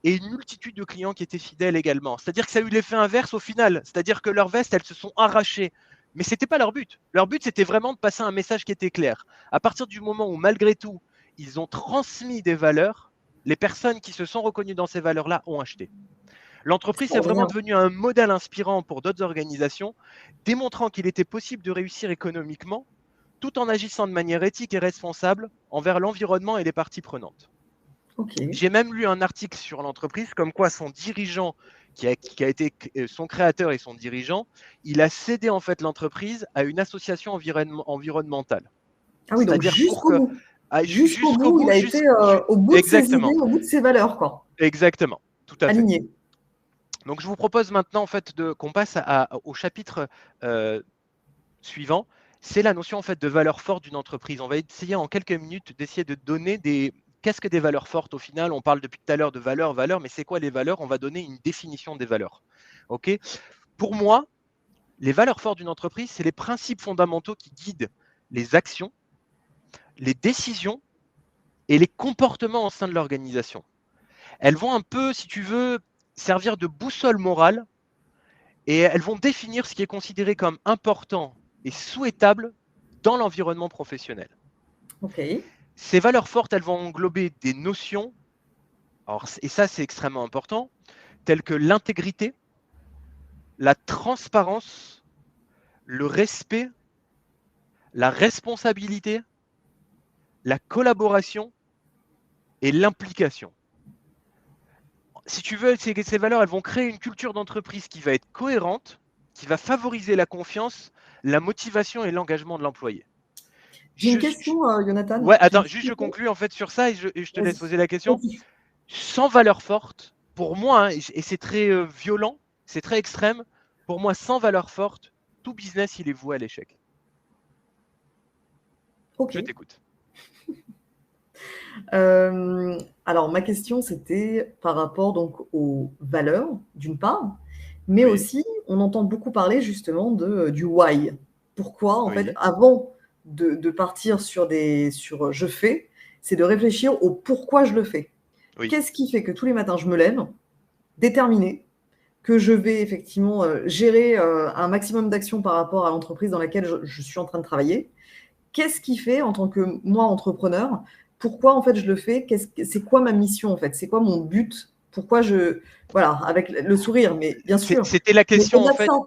et une multitude de clients qui étaient fidèles également. C'est-à-dire que ça a eu l'effet inverse au final. C'est-à-dire que leurs vestes, elles se sont arrachées. Mais ce n'était pas leur but. Leur but, c'était vraiment de passer un message qui était clair. À partir du moment où, malgré tout, ils ont transmis des valeurs, les personnes qui se sont reconnues dans ces valeurs-là ont acheté. L'entreprise est vraiment Extraordinaire. devenue un modèle inspirant pour d'autres organisations, démontrant qu'il était possible de réussir économiquement tout en agissant de manière éthique et responsable envers l'environnement et les parties prenantes. Ok. J'ai même lu un article sur l'entreprise comme quoi son dirigeant, qui a été son créateur et son dirigeant, il a cédé en fait l'entreprise à une association environnementale. Ah oui, donc C'est-à-dire pour jusqu'au que bout. Jusqu'au jusqu'au bout, il bout, a été au bout de ses idées, exactement, au bout de ses valeurs, quoi. exactement, tout à fait. Aligné. Donc, je vous propose maintenant en fait qu'on passe au chapitre suivant. C'est la notion en fait de valeur forte d'une entreprise. On va essayer en quelques minutes d'essayer de donner qu'est-ce que des valeurs fortes au final. On parle depuis tout à l'heure de valeurs, mais c'est quoi les valeurs? On va donner une définition des valeurs. Ok. Pour moi, les valeurs fortes d'une entreprise, c'est les principes fondamentaux qui guident les actions, les décisions et les comportements au sein de l'organisation. Elles vont un peu, si tu veux, servir de boussole morale et elles vont définir ce qui est considéré comme important et souhaitable dans l'environnement professionnel. Okay. Ces valeurs fortes, elles vont englober des notions, et ça c'est extrêmement important, telles que l'intégrité, la transparence, le respect, la responsabilité, la collaboration et l'implication. Si tu veux, ces valeurs, elles vont créer une culture d'entreprise qui va être cohérente, qui va favoriser la confiance, la motivation et l'engagement de l'employé. J'ai une question, Jonathan. Ouais, attends, juste je conclue en fait sur ça et je te laisse poser la question. Sans valeur forte, pour moi, hein, et c'est très violent, c'est très extrême, pour moi, sans valeur forte, tout business, il est voué à l'échec. Okay. Je t'écoute. Alors, ma question, c'était par rapport donc aux valeurs, d'une part, mais Oui. aussi, on entend beaucoup parler justement du why. Pourquoi, en Oui. fait, avant de partir sur je fais, c'est de réfléchir au pourquoi je le fais. Oui. Qu'est-ce qui fait que tous les matins, je me lève déterminée, que je vais effectivement gérer un maximum d'actions par rapport à l'entreprise dans laquelle je suis en train de travailler? Qu'est-ce qui fait, en tant que moi, entrepreneur, pourquoi en fait je le fais? C'est quoi ma mission en fait? C'est quoi mon but? Pourquoi voilà, avec le sourire, mais bien sûr. C'était la question en fait. Ça,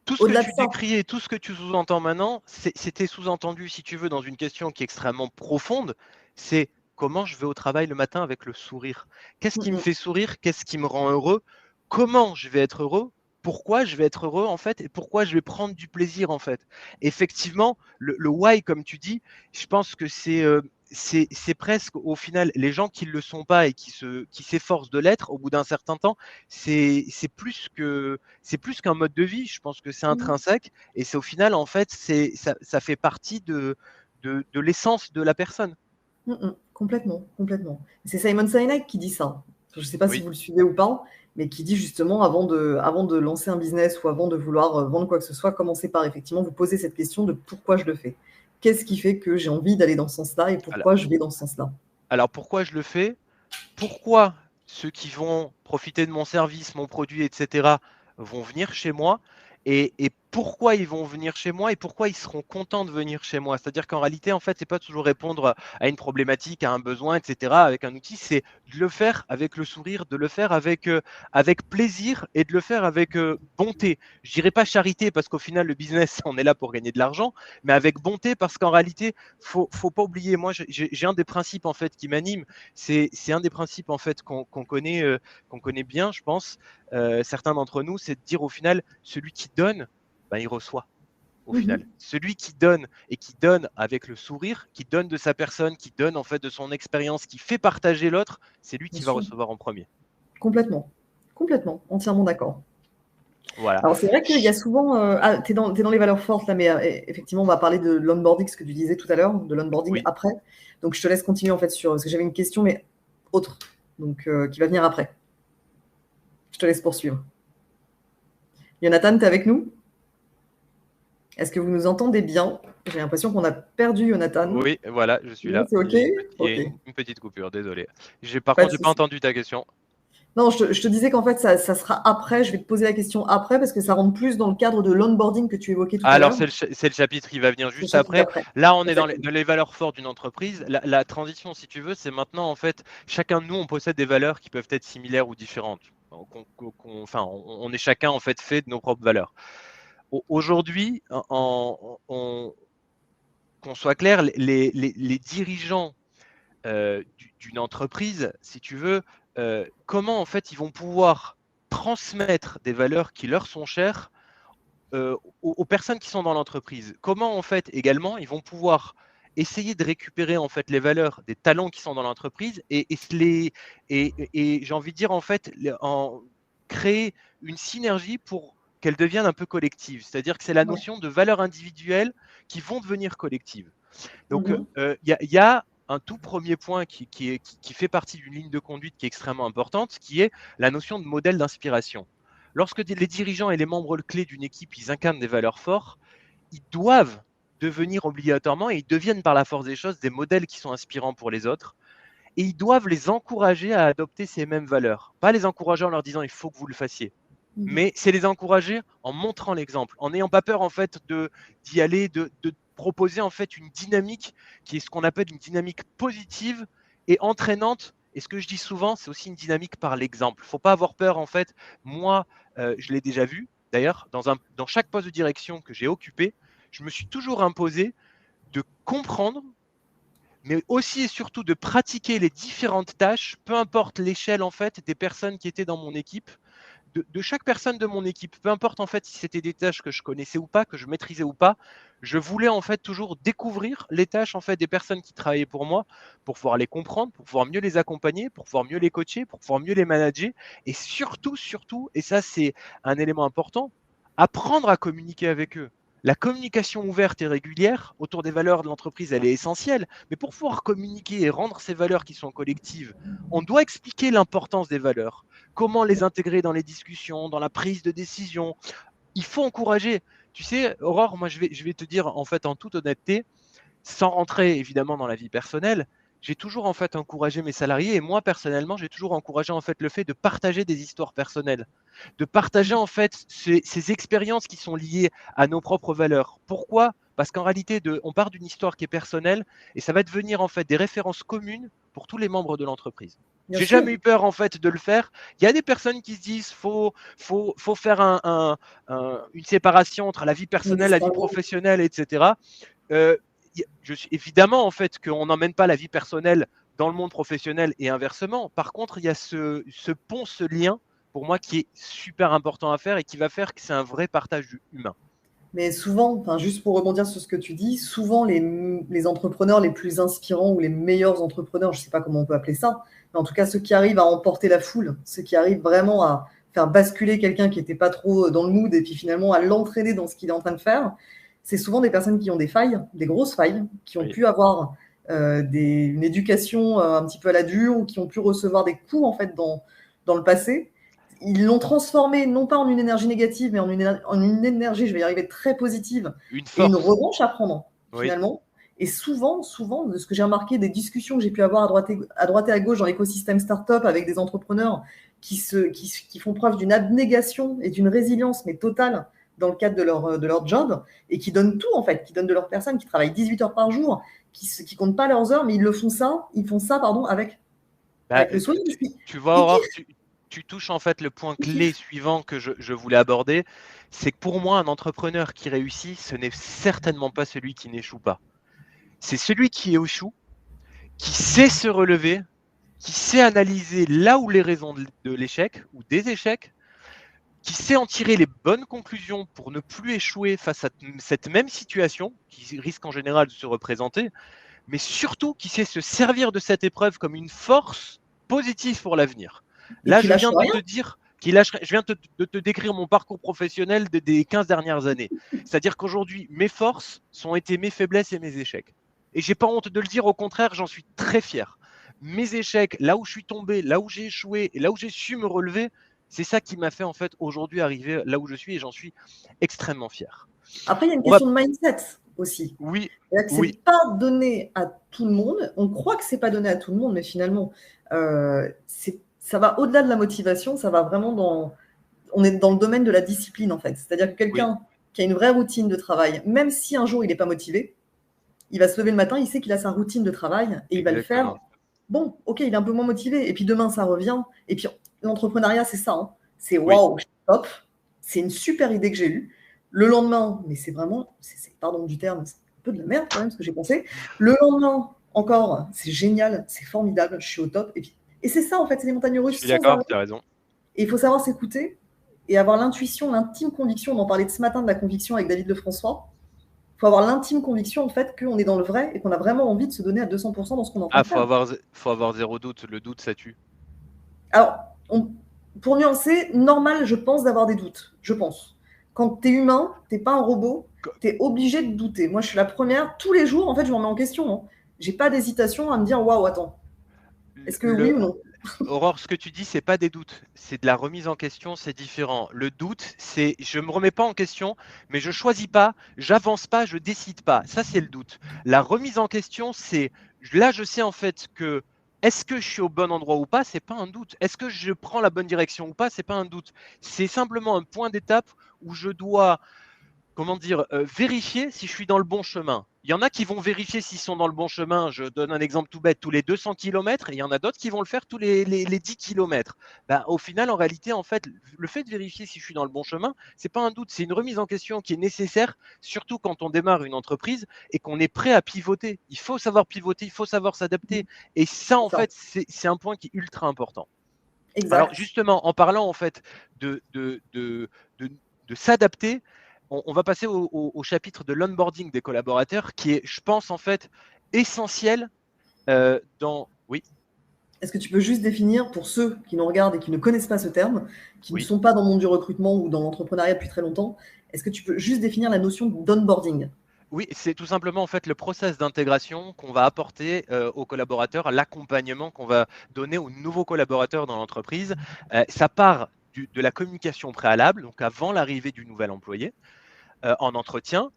tout ce que tu décriais, tout ce que tu sous-entends maintenant, c'était sous-entendu, si tu veux, dans une question qui est extrêmement profonde. C'est comment je vais au travail le matin avec le sourire? Qu'est-ce qui me fait sourire? Qu'est-ce qui me rend heureux? Comment je vais être heureux? Pourquoi je vais être heureux en fait? Et pourquoi je vais prendre du plaisir en fait? Effectivement, le why, comme tu dis, je pense que c'est presque au final les gens qui ne le sont pas et qui s'efforcent de l'être au bout d'un certain temps, c'est plus qu'un mode de vie. Je pense que c'est intrinsèque et c'est au final en fait ça fait partie de l'essence de la personne. Complètement, complètement. C'est Simon Sinek qui dit ça. Je ne sais pas si vous le suivez ou pas, mais qui dit justement avant de lancer un business ou avant de vouloir vendre quoi que ce soit, commencez par effectivement vous poser cette question de pourquoi je le fais. Qu'est-ce qui fait que j'ai envie d'aller dans ce sens-là et pourquoi je vais dans ce sens-là? Alors pourquoi je le fais? Pourquoi ceux qui vont profiter de mon service, mon produit, etc., vont venir chez moi et pourquoi ils vont venir chez moi et pourquoi ils seront contents de venir chez moi. C'est-à-dire qu'en réalité, en fait, c'est pas toujours répondre à une problématique, à un besoin, etc., avec un outil, c'est de le faire avec le sourire, de le faire avec plaisir et de le faire avec bonté. Je dirais pas charité parce qu'au final, le business, on est là pour gagner de l'argent, mais avec bonté parce qu'en réalité, faut pas oublier, moi, j'ai un des principes en fait qui m'anime, c'est un des principes en fait qu'on connaît bien, je pense, certains d'entre nous, c'est de dire au final, celui qui donne, ben, il reçoit. Au final, celui qui donne et qui donne avec le sourire, qui donne de sa personne, qui donne en fait de son expérience, qui fait partager l'autre, c'est lui qui va recevoir en premier. Complètement, complètement, entièrement d'accord. Voilà. Alors c'est vrai qu'il y a souvent, tu es dans les valeurs fortes là, mais effectivement on va parler de l'onboarding, ce que tu disais tout à l'heure, de l'onboarding après. Donc je te laisse continuer en fait parce que j'avais une question mais autre, donc qui va venir après. Je te laisse poursuivre. Jonathan, tu es avec nous? Est-ce que vous nous entendez bien? J'ai l'impression qu'on a perdu Jonathan. Oui, voilà, je suis là. C'est OK? Il y a une petite coupure, désolé. Par contre, je n'ai pas entendu ta question. Non, je te disais qu'en fait, ça sera après. Je vais te poser la question après parce que ça rentre plus dans le cadre de l'onboarding que tu évoquais tout à l'heure. Alors, c'est le chapitre qui va venir juste après. Là, on est dans les valeurs fortes d'une entreprise. La transition, si tu veux, c'est maintenant, en fait, chacun de nous, on possède des valeurs qui peuvent être similaires ou différentes. On est chacun, en fait de nos propres valeurs. Aujourd'hui, qu'on soit clair, les dirigeants d'une entreprise, si tu veux, comment en fait ils vont pouvoir transmettre des valeurs qui leur sont chères aux personnes qui sont dans l'entreprise. Comment en fait également ils vont pouvoir essayer de récupérer en fait les valeurs des talents qui sont dans l'entreprise et j'ai envie de dire en fait créer une synergie pour qu'elle devienne un peu collective. C'est-à-dire que c'est la notion de valeurs individuelles qui vont devenir collectives. Donc, il y a un tout premier point qui fait partie d'une ligne de conduite qui est extrêmement importante, qui est la notion de modèle d'inspiration. Lorsque les dirigeants et les membres clés d'une équipe, ils incarnent des valeurs fortes, ils doivent devenir obligatoirement, et ils deviennent par la force des choses, des modèles qui sont inspirants pour les autres. Et ils doivent les encourager à adopter ces mêmes valeurs. Pas les encourager en leur disant il faut que vous le fassiez, mais c'est les encourager en montrant l'exemple, en n'ayant pas peur en fait d'y aller, de proposer en fait une dynamique qui est ce qu'on appelle une dynamique positive et entraînante. Et ce que je dis souvent, c'est aussi une dynamique par l'exemple. Il ne faut pas avoir peur en fait. Moi, je l'ai déjà vu. D'ailleurs, dans chaque poste de direction que j'ai occupé, je me suis toujours imposé de comprendre, mais aussi et surtout de pratiquer les différentes tâches, peu importe l'échelle en fait des personnes qui étaient dans mon équipe, de chaque personne de mon équipe, peu importe en fait si c'était des tâches que je connaissais ou pas, que je maîtrisais ou pas, je voulais en fait toujours découvrir les tâches en fait des personnes qui travaillaient pour moi, pour pouvoir les comprendre, pour pouvoir mieux les accompagner, pour pouvoir mieux les coacher, pour pouvoir mieux les manager, et surtout, et ça c'est un élément important, apprendre à communiquer avec eux. La communication ouverte et régulière autour des valeurs de l'entreprise, elle est essentielle. Mais pour pouvoir communiquer et rendre ces valeurs qui sont collectives, on doit expliquer l'importance des valeurs, comment les intégrer dans les discussions, dans la prise de décision. Il faut encourager. Tu sais, Aurore, moi je vais te dire en fait en toute honnêteté, sans rentrer évidemment dans la vie personnelle, j'ai toujours en fait encouragé mes salariés et moi personnellement, j'ai toujours encouragé en fait le fait de partager des histoires personnelles, de partager en fait ces expériences qui sont liées à nos propres valeurs. Pourquoi? Parce qu'en réalité, on part d'une histoire qui est personnelle et ça va devenir en fait des références communes pour tous les membres de l'entreprise. J'ai jamais eu peur en fait de le faire. Il y a des personnes qui se disent faut faire une séparation entre la vie personnelle, la vie professionnelle, etc. Évidemment en fait qu'on n'emmène pas la vie personnelle dans le monde professionnel et inversement. Par contre, il y a ce pont, ce lien pour moi qui est super important à faire et qui va faire que c'est un vrai partage humain. Mais souvent, juste pour rebondir sur ce que tu dis, souvent les entrepreneurs les plus inspirants ou les meilleurs entrepreneurs, je ne sais pas comment on peut appeler ça, mais en tout cas ceux qui arrivent à emporter la foule, ceux qui arrivent vraiment à faire basculer quelqu'un qui n'était pas trop dans le mood et puis finalement à l'entraîner dans ce qu'il est en train de faire, c'est souvent des personnes qui ont des failles, des grosses failles, qui ont pu avoir une éducation un petit peu à la dure ou qui ont pu recevoir des coups en fait dans le passé. Ils l'ont transformé non pas en une énergie négative, mais en une énergie, je vais y arriver, très positive, et une revanche à prendre, finalement. Et souvent, de ce que j'ai remarqué, des discussions que j'ai pu avoir à droite et à gauche dans l'écosystème startup avec des entrepreneurs qui font preuve d'une abnégation et d'une résilience, mais totale, dans le cadre de leur job, et qui donnent tout, en fait, qui donnent de leur personne, qui travaillent 18 heures par jour, qui comptent pas leurs heures, mais ils font ça, avec le soin. Tu vois, Aurore, tu touches en fait le point clé suivant que je voulais aborder, c'est que pour moi, un entrepreneur qui réussit, ce n'est certainement pas celui qui n'échoue pas. C'est celui qui échoue, qui sait se relever, qui sait analyser là où les raisons de l'échec ou des échecs, qui sait en tirer les bonnes conclusions pour ne plus échouer face à cette même situation, qui risque en général de se représenter, mais surtout qui sait se servir de cette épreuve comme une force positive pour l'avenir. Là, je viens de te dire je viens de te décrire mon parcours professionnel des 15 dernières années. C'est-à-dire qu'aujourd'hui, mes forces sont été mes faiblesses et mes échecs. Et j'ai pas honte de le dire, au contraire, j'en suis très fier. Mes échecs, là où je suis tombé, là où j'ai échoué et là où j'ai su me relever, c'est ça qui m'a fait en fait aujourd'hui arriver là où je suis et j'en suis extrêmement fier. Après, il y a une question de mindset aussi. Oui. C'est pas donné à tout le monde. On croit que c'est pas donné à tout le monde, mais finalement, ça va au-delà de la motivation. Ça va vraiment on est dans le domaine de la discipline en fait. C'est-à-dire que quelqu'un qui a une vraie routine de travail, même si un jour il n'est pas motivé, il va se lever le matin, il sait qu'il a sa routine de travail et il va le faire. Bon, ok, il est un peu moins motivé. Et puis demain, ça revient. Et puis l'entrepreneuriat, c'est ça. Hein. C'est waouh, top. C'est une super idée que j'ai eue. Le lendemain, mais c'est vraiment, pardon du terme, c'est un peu de la merde quand même ce que j'ai pensé. Le lendemain, encore, c'est génial, c'est formidable, je suis au top. Et c'est ça en fait, c'est les montagnes russes. Je suis d'accord, tu as raison. Et il faut savoir s'écouter et avoir l'intuition, l'intime conviction. On en parlait ce matin de la conviction avec David Lefrançois. Il faut avoir l'intime conviction en fait qu'on est dans le vrai et qu'on a vraiment envie de se donner à 200% dans ce qu'on en fait. Faut avoir zéro doute. Le doute, ça tue. Alors, pour nuancer, normal, je pense, d'avoir des doutes. Je pense. Quand tu es humain, tu n'es pas un robot, tu es obligé de douter. Moi, je suis la première. Tous les jours, en fait, je m'en mets en question. Hein. J'ai pas d'hésitation à me dire, waouh, attends, est-ce que oui Le, ou non? Aurore, ce que tu dis, c'est pas des doutes, c'est de la remise en question, c'est différent. Le doute, c'est je me remets pas en question, mais je choisis pas, j'avance pas, je décide pas. Ça, c'est le doute. La remise en question, c'est là, je sais en fait que est-ce que je suis au bon endroit ou pas, c'est pas un doute. Est-ce que je prends la bonne direction ou pas, c'est pas un doute. C'est simplement un point d'étape où je dois comment dire, vérifier si je suis dans le bon chemin. Il y en a qui vont vérifier s'ils sont dans le bon chemin, je donne un exemple tout bête, tous les 200 km, et il y en a d'autres qui vont le faire tous les 10 km. Ben, au final, en réalité, en fait, le fait de vérifier si je suis dans le bon chemin, c'est pas un doute, c'est une remise en question qui est nécessaire, surtout quand on démarre une entreprise et qu'on est prêt à pivoter. Il faut savoir pivoter, il faut savoir s'adapter. Et ça, en C'est ça. fait, c'est un point qui est ultra important. Alors Exact. justement, en parlant en fait de s'adapter, on va passer au chapitre de l'onboarding des collaborateurs, qui est, je pense, en fait, essentiel dans… Oui, Est-ce que tu peux juste définir, pour ceux qui nous regardent et qui ne connaissent pas ce terme, qui ne oui. sont pas dans le monde du recrutement ou dans l'entrepreneuriat depuis très longtemps, est-ce que tu peux juste définir la notion d'onboarding? Oui, c'est tout simplement en fait le process d'intégration qu'on va apporter aux collaborateurs, l'accompagnement qu'on va donner aux nouveaux collaborateurs dans l'entreprise. Ça part de la communication préalable, donc avant l'arrivée du nouvel employé, en entretien.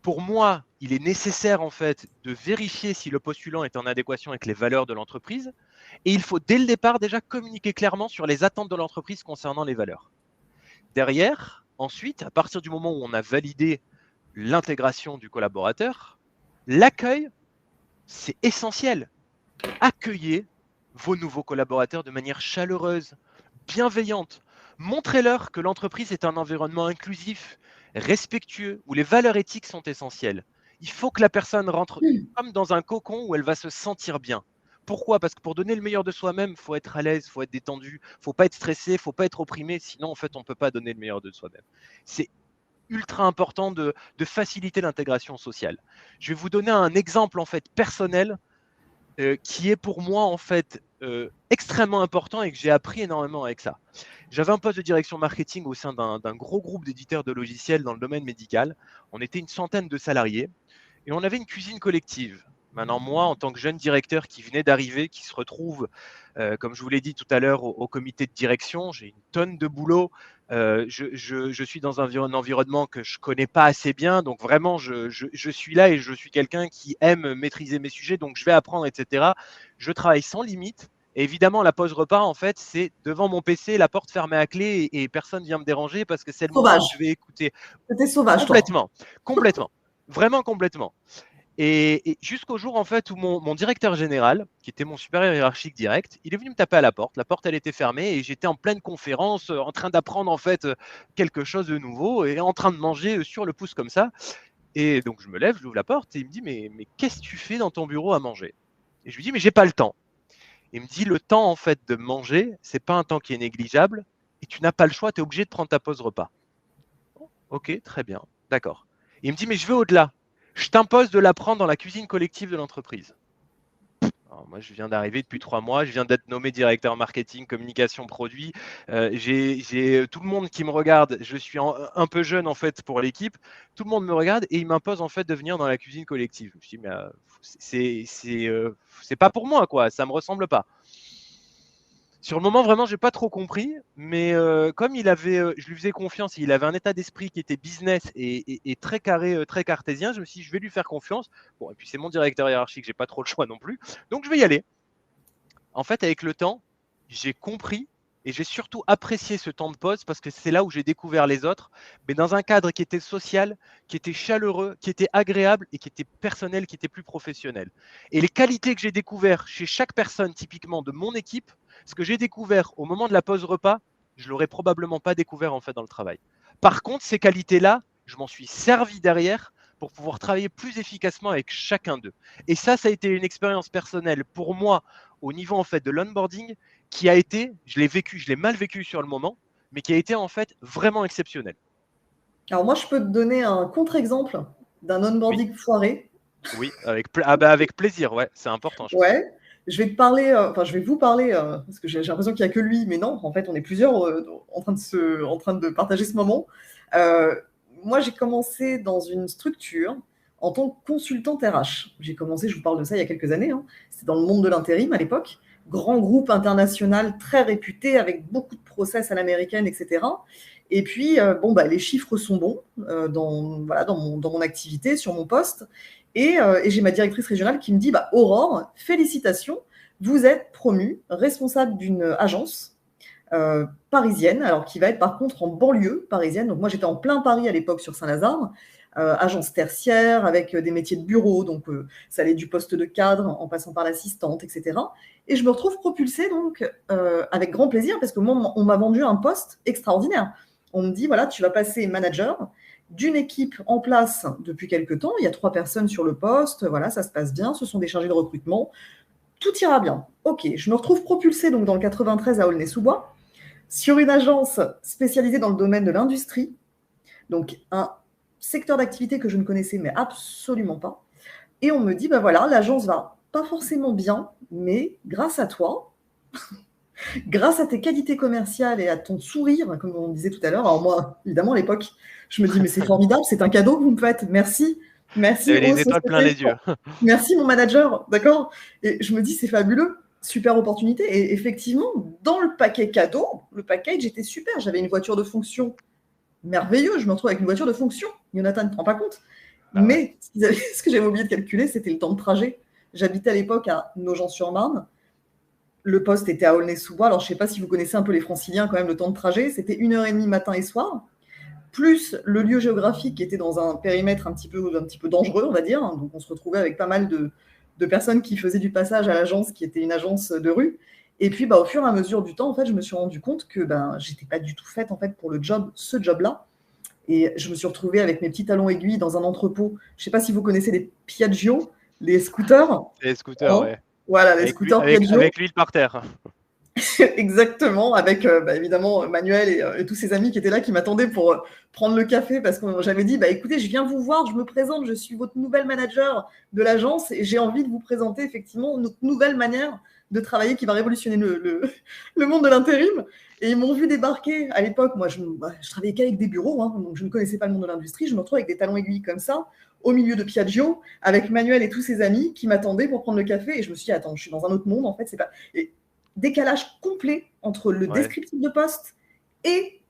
Pour moi, il est nécessaire en fait de vérifier si le postulant est en adéquation avec les valeurs de l'entreprise, et il faut dès le départ déjà communiquer clairement sur les attentes de l'entreprise concernant les valeurs. Derrière, ensuite, à partir du moment où on a validé l'intégration du collaborateur, l'accueil, c'est essentiel. Accueillez vos nouveaux collaborateurs de manière chaleureuse, bienveillante. Montrez-leur que l'entreprise est un environnement inclusif, respectueux, où les valeurs éthiques sont essentielles. Il faut que la personne rentre comme dans un cocon où elle va se sentir bien. Pourquoi? Parce que pour donner le meilleur de soi-même, il faut être à l'aise, il faut être détendu, il ne faut pas être stressé, il ne faut pas être opprimé, sinon en fait on ne peut pas donner le meilleur de soi-même. C'est ultra important de faciliter l'intégration sociale. Je vais vous donner un exemple en fait personnel qui est pour moi en fait extrêmement important et que j'ai appris énormément avec ça. J'avais un poste de direction marketing au sein d'un gros groupe d'éditeurs de logiciels dans le domaine médical. On était une centaine de salariés et on avait une cuisine collective. Maintenant, moi, en tant que jeune directeur qui venait d'arriver, qui se retrouve, comme je vous l'ai dit tout à l'heure, au comité de direction, j'ai une tonne de boulot. Je suis dans un environnement que je ne connais pas assez bien. Donc, vraiment, je suis là et je suis quelqu'un qui aime maîtriser mes sujets. Donc, je vais apprendre, etc. Je travaille sans limite. Et évidemment, la pause repas, en fait, c'est devant mon PC, la porte fermée à clé et personne ne vient me déranger parce que c'est le moment où je Sauvage. vais écouter. C'était sauvage, toi. Complètement, complètement, vraiment complètement. Et jusqu'au jour en fait où mon directeur général, qui était mon supérieur hiérarchique direct, il est venu me taper à la porte. La porte, elle était fermée et j'étais en pleine conférence, en train d'apprendre en fait quelque chose de nouveau et en train de manger sur le pouce comme ça. Et donc je me lève, j'ouvre la porte et il me dit mais qu'est-ce que tu fais dans ton bureau à manger? Et je lui dis mais j'ai pas le temps. Il me dit le temps en fait de manger, c'est pas un temps qui est négligeable et tu n'as pas le choix, tu es obligé de prendre ta pause repas. Ok, très bien, d'accord. Il me dit mais je vais au-delà. Je t'impose de la prendre dans la cuisine collective de l'entreprise. Alors moi, je viens d'arriver depuis 3 mois, je viens d'être nommé directeur marketing, communication produit. J'ai tout le monde qui me regarde. Je suis un peu jeune en fait pour l'équipe. Tout le monde me regarde et il m'impose en fait de venir dans la cuisine collective. Je me suis dit, mais c'est pas pour moi quoi, ça me ressemble pas. Sur le moment, vraiment, j'ai pas trop compris, mais comme je lui faisais confiance, il avait un état d'esprit qui était business et très carré, très cartésien. Je me suis dit, je vais lui faire confiance. Bon, et puis c'est mon directeur hiérarchique, j'ai pas trop le choix non plus, donc je vais y aller. En fait, avec le temps, j'ai compris et j'ai surtout apprécié ce temps de pause parce que c'est là où j'ai découvert les autres, mais dans un cadre qui était social, qui était chaleureux, qui était agréable et qui était personnel, qui était plus professionnel. Et les qualités que j'ai découvertes chez chaque personne, typiquement de mon équipe, ce que j'ai découvert au moment de la pause repas, je l'aurais probablement pas découvert en fait dans le travail. Par contre, ces qualités-là, je m'en suis servi derrière pour pouvoir travailler plus efficacement avec chacun d'eux. Et ça a été une expérience personnelle pour moi au niveau en fait de l'onboarding qui a été, je l'ai mal vécu sur le moment, mais qui a été en fait vraiment exceptionnel. Alors moi, je peux te donner un contre-exemple d'un Oui, onboarding foiré. oui, avec plaisir, ouais, c'est important, je pense. Ouais. je vais te parler, je vais vous parler, parce que j'ai l'impression qu'il n'y a que lui, mais non, en fait, on est plusieurs en train de partager ce moment. Euh, Moi, j'ai commencé dans une structure en tant que consultante RH. J'ai commencé, je vous parle de ça il y a quelques années, hein. C'était dans le monde de l'intérim à l'époque. Grand groupe international très réputé avec beaucoup de process à l'américaine, etc. Et puis, les chiffres sont bons dans mon activité, sur mon poste. Et j'ai ma directrice régionale qui me dit Aurore, félicitations, vous êtes promue responsable d'une agence parisienne, alors qui va être par contre en banlieue parisienne. Donc moi j'étais en plein Paris à l'époque sur Saint-Lazare, agence tertiaire avec des métiers de bureau, donc ça allait du poste de cadre en passant par l'assistante, etc. Et je me retrouve propulsée donc avec grand plaisir parce que moi on m'a vendu un poste extraordinaire. On me dit voilà, tu vas passer manager d'une équipe en place depuis quelques temps. Il y a 3 personnes sur le poste. Voilà, ça se passe bien. Ce sont des chargés de recrutement. Tout ira bien. Ok, je me retrouve propulsée donc dans le 93 à Aulnay-sous-Bois sur une agence spécialisée dans le domaine de l'industrie. Donc un secteur d'activité que je ne connaissais mais absolument pas. Et on me dit voilà, l'agence va pas forcément bien, mais grâce à toi, grâce à tes qualités commerciales et à ton sourire, comme on disait tout à l'heure. Alors moi, évidemment, à l'époque, je me dis, mais c'est formidable, c'est un cadeau que vous me faites. Merci. Merci les étoiles plein les yeux. Merci mon manager, d'accord. Et je me dis, c'est fabuleux, super opportunité. Et effectivement, dans le paquet cadeau, le package était super. J'avais une voiture de fonction merveilleuse. Je me retrouve avec une voiture de fonction. Jonathan ne te rend pas compte. Mais ce que j'avais oublié de calculer, c'était le temps de trajet. J'habitais à l'époque à Nogent-sur-Marne. Le poste était à Aulnay-sous-Bois. Alors, je ne sais pas si vous connaissez un peu les franciliens, quand même, le temps de trajet. C'était 1h30 matin et soir, plus le lieu géographique qui était dans un périmètre un petit peu dangereux, on va dire. Donc, on se retrouvait avec pas mal de personnes qui faisaient du passage à l'agence, qui était une agence de rue. Et puis, au fur et à mesure du temps, en fait, je me suis rendu compte que j'étais pas du tout faite en fait pour ce job-là. Et je me suis retrouvée avec mes petits talons aiguilles dans un entrepôt. Je ne sais pas si vous connaissez les Piaggio, les scooters. Les scooters, ouais. Voilà, les scooters Piaggio. Avec l'huile par terre. Exactement, avec évidemment Manuel et tous ses amis qui étaient là, qui m'attendaient pour prendre le café parce que j'avais dit écoutez, je viens vous voir, je me présente, je suis votre nouvelle manager de l'agence et j'ai envie de vous présenter effectivement notre nouvelle manière de travailler qui va révolutionner le monde de l'intérim. Et ils m'ont vu débarquer à l'époque. Moi, je travaillais qu'avec des bureaux, hein, donc je ne connaissais pas le monde de l'industrie. Je me retrouve avec des talons aiguilles comme ça, au milieu de Piaggio, avec Manuel et tous ses amis qui m'attendaient pour prendre le café. Et je me suis dit, attends, je suis dans un autre monde, en fait, c'est pas. Et décalage complet entre le descriptif de poste et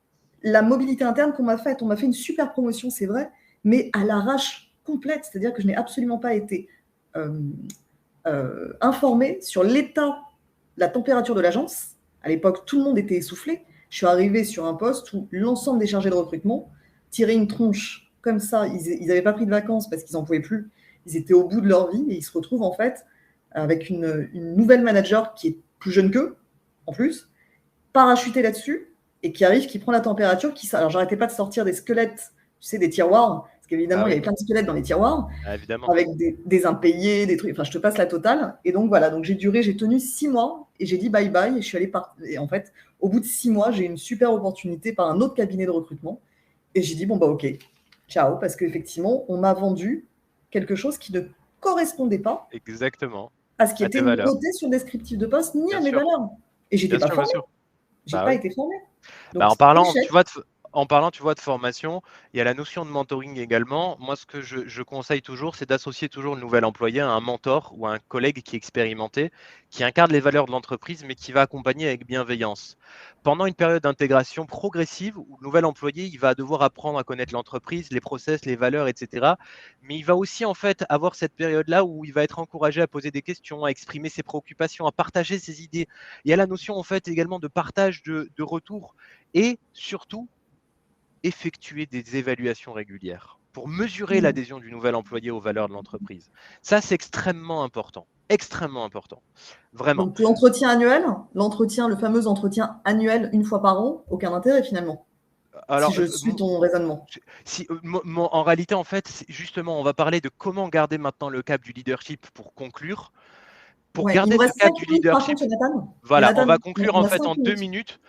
la mobilité interne qu'on m'a faite. On m'a fait une super promotion, c'est vrai, mais à l'arrache complète. C'est-à-dire que je n'ai absolument pas été informée sur l'état, la température de l'agence. À l'époque, tout le monde était essoufflé. Je suis arrivée sur un poste où l'ensemble des chargés de recrutement tiraient une tronche comme ça. Ils n'avaient pas pris de vacances parce qu'ils n'en pouvaient plus. Ils étaient au bout de leur vie et ils se retrouvent en fait avec une nouvelle manager qui est plus jeune qu'eux, en plus, parachutée là-dessus et qui arrive, qui prend la température. Alors, j'arrêtais pas de sortir des squelettes, tu sais, des tiroirs, parce qu'évidemment, il y avait plein de squelettes dans les tiroirs, avec des impayés, des trucs. Enfin, je te passe la totale. Et donc, voilà, donc j'ai tenu 6 mois et j'ai dit bye-bye et je suis allée Et en fait, au bout de 6 mois, j'ai eu une super opportunité par un autre cabinet de recrutement et j'ai dit, ok, ciao, parce qu'effectivement, on m'a vendu quelque chose qui ne correspondait pas à ce qui était noté sur le descriptif de poste, ni à mes valeurs. Et j'étais pas formée. J'ai pas été formée. Donc, en parlant, tu vois, de formation, il y a la notion de mentoring également. Moi, ce que je conseille toujours, c'est d'associer toujours le nouvel employé à un mentor ou à un collègue qui est expérimenté, qui incarne les valeurs de l'entreprise, mais qui va accompagner avec bienveillance. Pendant une période d'intégration progressive, où le nouvel employé, il va devoir apprendre à connaître l'entreprise, les process, les valeurs, etc. Mais il va aussi en fait avoir cette période-là où il va être encouragé à poser des questions, à exprimer ses préoccupations, à partager ses idées. Il y a la notion en fait également de partage de retour et surtout effectuer des évaluations régulières pour mesurer l'adhésion du nouvel employé aux valeurs de l'entreprise. Ça, c'est extrêmement important. Extrêmement important. Vraiment. Donc, l'entretien annuel, le fameux entretien annuel une fois par an, aucun intérêt finalement. Alors, si je suis ton raisonnement. En réalité, en fait, justement, on va parler de comment garder maintenant le cap du leadership pour conclure. Pour garder ce cap du leadership, voilà, on va conclure en fait en 2 minutes.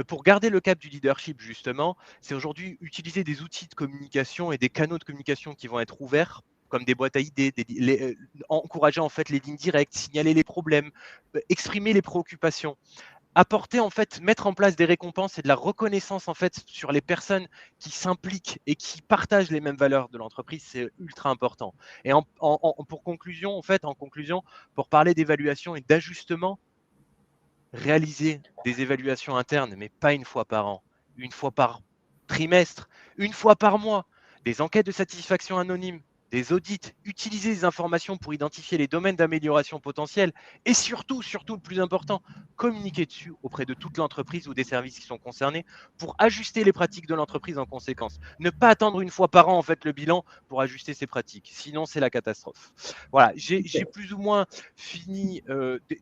Pour garder le cap du leadership, justement, c'est aujourd'hui utiliser des outils de communication et des canaux de communication qui vont être ouverts comme des boîtes à idées, encourager en fait les lignes directes, signaler les problèmes, exprimer les préoccupations, apporter en fait, mettre en place des récompenses et de la reconnaissance en fait sur les personnes qui s'impliquent et qui partagent les mêmes valeurs de l'entreprise, c'est ultra important. Et pour conclusion, en fait, pour parler d'évaluation et d'ajustement, réaliser des évaluations internes, mais pas une fois par an, une fois par trimestre, une fois par mois, des enquêtes de satisfaction anonymes, des audits, utiliser les informations pour identifier les domaines d'amélioration potentiels et surtout, surtout le plus important, communiquer dessus auprès de toute l'entreprise ou des services qui sont concernés pour ajuster les pratiques de l'entreprise en conséquence. Ne pas attendre une fois par an en fait le bilan pour ajuster ses pratiques, sinon c'est la catastrophe. Voilà, j'ai plus ou moins fini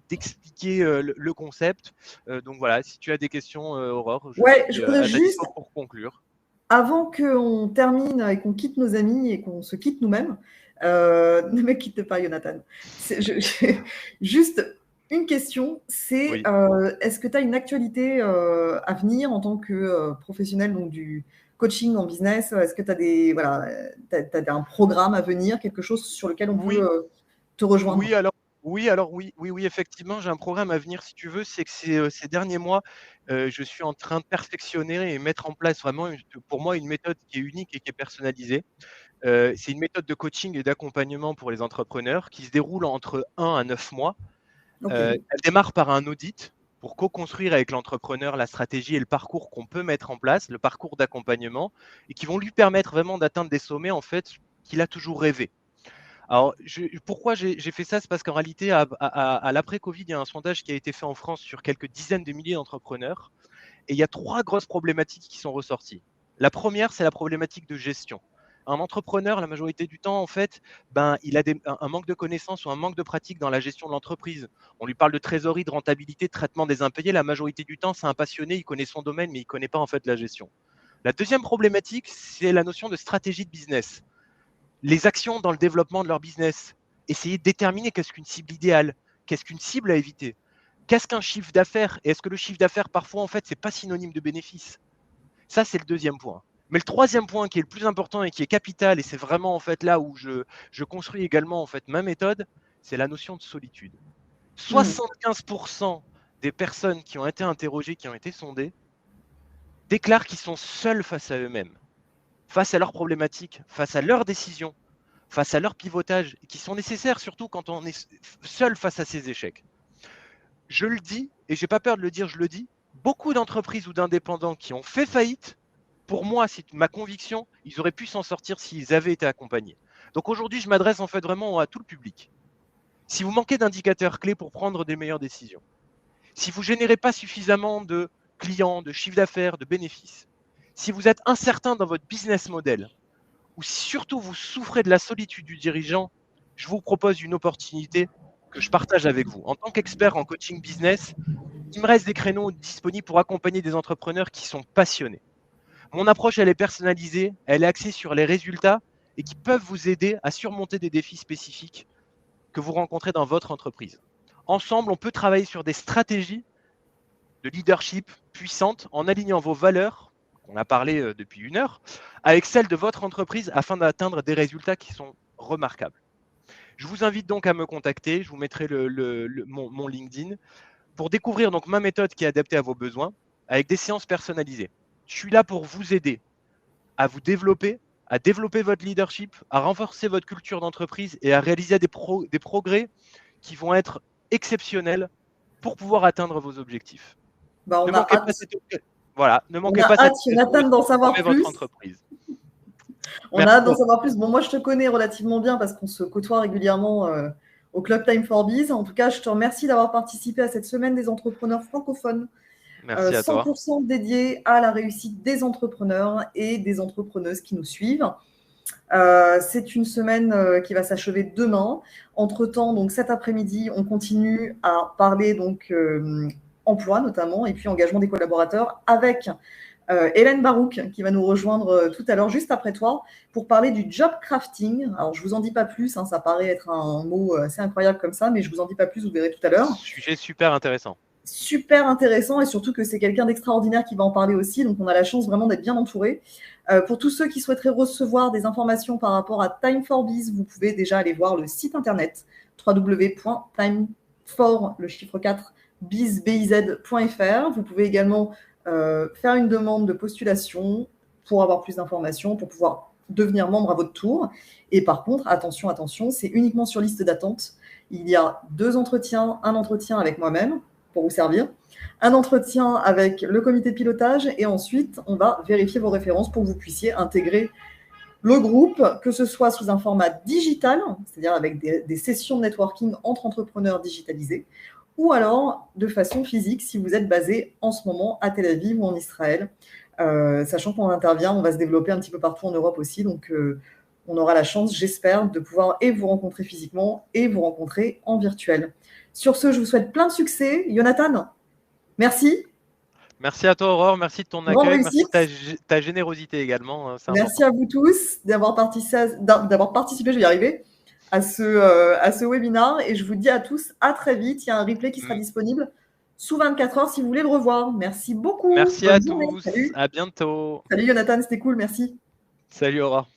d'expliquer le concept. Donc voilà, si tu as des questions, Aurore, je suis à ta dispo pour conclure. Avant qu'on termine et qu'on quitte nos amis et qu'on se quitte nous-mêmes, ne me quitte pas, Jonathan. Juste une question, c'est Oui. est-ce que tu as une actualité à venir en tant que professionnel donc, du coaching en business? Est-ce que tu as, t'as un programme à venir, quelque chose sur lequel on peut te rejoindre? Oui, effectivement, j'ai un programme à venir si tu veux. C'est que ces derniers mois, je suis en train de perfectionner et mettre en place vraiment, pour moi, une méthode qui est unique et qui est personnalisée. C'est une méthode de coaching et d'accompagnement pour les entrepreneurs qui se déroule entre 1 à 9 mois. Elle démarre par un audit pour co-construire avec l'entrepreneur la stratégie et le parcours qu'on peut mettre en place, le parcours d'accompagnement, et qui vont lui permettre vraiment d'atteindre des sommets en fait qu'il a toujours rêvé. Alors, pourquoi j'ai fait ça? C'est parce qu'en réalité, à l'après-Covid, il y a un sondage qui a été fait en France sur quelques dizaines de milliers d'entrepreneurs. Et il y a 3 grosses problématiques qui sont ressorties. La première, c'est la problématique de gestion. Un entrepreneur, la majorité du temps, en fait, il a un manque de connaissances ou un manque de pratique dans la gestion de l'entreprise. On lui parle de trésorerie, de rentabilité, de traitement des impayés. La majorité du temps, c'est un passionné, il connaît son domaine, mais il ne connaît pas en fait la gestion. La deuxième problématique, c'est la notion de stratégie de business. Les actions dans le développement de leur business. Essayer de déterminer qu'est-ce qu'une cible idéale, qu'est-ce qu'une cible à éviter. Qu'est-ce qu'un chiffre d'affaires? Et est-ce que le chiffre d'affaires, parfois, en fait, c'est pas synonyme de bénéfice? Ça, c'est le deuxième point. Mais le troisième point qui est le plus important et qui est capital, et c'est vraiment en fait là où je construis également en fait ma méthode, c'est la notion de solitude. 75% des personnes qui ont été interrogées, qui ont été sondées, déclarent qu'ils sont seuls face à eux-mêmes, face à leurs problématiques, face à leurs décisions, face à leur pivotage, qui sont nécessaires surtout quand on est seul face à ces échecs. Je le dis, et j'ai pas peur de le dire, je le dis, beaucoup d'entreprises ou d'indépendants qui ont fait faillite, pour moi, c'est ma conviction, ils auraient pu s'en sortir s'ils avaient été accompagnés. Donc aujourd'hui, je m'adresse en fait vraiment à tout le public. Si vous manquez d'indicateurs clés pour prendre des meilleures décisions, si vous ne générez pas suffisamment de clients, de chiffre d'affaires, de bénéfices, si vous êtes incertain dans votre business model, ou si surtout vous souffrez de la solitude du dirigeant, je vous propose une opportunité que je partage avec vous. En tant qu'expert en coaching business, il me reste des créneaux disponibles pour accompagner des entrepreneurs qui sont passionnés. Mon approche, elle est personnalisée, elle est axée sur les résultats et qui peuvent vous aider à surmonter des défis spécifiques que vous rencontrez dans votre entreprise. Ensemble, on peut travailler sur des stratégies de leadership puissantes en alignant vos valeurs, on a parlé depuis 1 heure, avec celles de votre entreprise afin d'atteindre des résultats qui sont remarquables. Je vous invite donc à me contacter, je vous mettrai mon LinkedIn pour découvrir donc ma méthode qui est adaptée à vos besoins avec des séances personnalisées. Je suis là pour vous aider à vous développer, à développer votre leadership, à renforcer votre culture d'entreprise et à réaliser des progrès qui vont être exceptionnels pour pouvoir atteindre vos objectifs. Ne manquez pas cette occasion d'en savoir plus. Votre entreprise. On a hâte d'en savoir plus. Bon, moi, je te connais relativement bien parce qu'on se côtoie régulièrement au Club Time for Biz. En tout cas, je te remercie d'avoir participé à cette semaine des entrepreneurs francophones. Merci à 100% dédié à la réussite des entrepreneurs et des entrepreneuses qui nous suivent. C'est une semaine qui va s'achever demain. Entre-temps, donc cet après-midi, on continue à parler donc emploi notamment et puis engagement des collaborateurs avec Hélène Barouk qui va nous rejoindre tout à l'heure juste après toi pour parler du job crafting. Alors je vous en dis pas plus, hein, ça paraît être un mot assez incroyable comme ça, mais je vous en dis pas plus, vous verrez tout à l'heure. Sujet super intéressant. Super intéressant et surtout que c'est quelqu'un d'extraordinaire qui va en parler aussi, donc on a la chance vraiment d'être bien entouré. Pour tous ceux qui souhaiteraient recevoir des informations par rapport à Time4Biz, vous pouvez déjà aller voir le site internet www.time4, le chiffre 4, biz.fr. Vous pouvez également faire une demande de postulation pour avoir plus d'informations, pour pouvoir devenir membre à votre tour. Et par contre, attention, attention, c'est uniquement sur liste d'attente. Il y a 2 entretiens, un entretien avec moi-même pour vous servir, un entretien avec le comité de pilotage et ensuite, on va vérifier vos références pour que vous puissiez intégrer le groupe, que ce soit sous un format digital, c'est-à-dire avec des sessions de networking entre entrepreneurs digitalisés, ou alors de façon physique si vous êtes basé en ce moment à Tel Aviv ou en Israël. Sachant qu'on intervient, on va se développer un petit peu partout en Europe aussi, donc on aura la chance, j'espère, de pouvoir et vous rencontrer physiquement et vous rencontrer en virtuel. Sur ce, je vous souhaite plein de succès. Jonathan, merci. Merci à toi, Aurore. Merci de ton Grande accueil. Merci réussite. de ta générosité également. C'est Merci important. à vous tous d'avoir participé, je vais y arriver, à ce webinaire. Et je vous dis à tous à très vite. Il y a un replay qui sera disponible sous 24 heures si vous voulez le revoir. Merci beaucoup. Merci à Bonne journée. tous. Salut. À bientôt. Salut Jonathan, c'était cool. Merci. Salut, Aurore.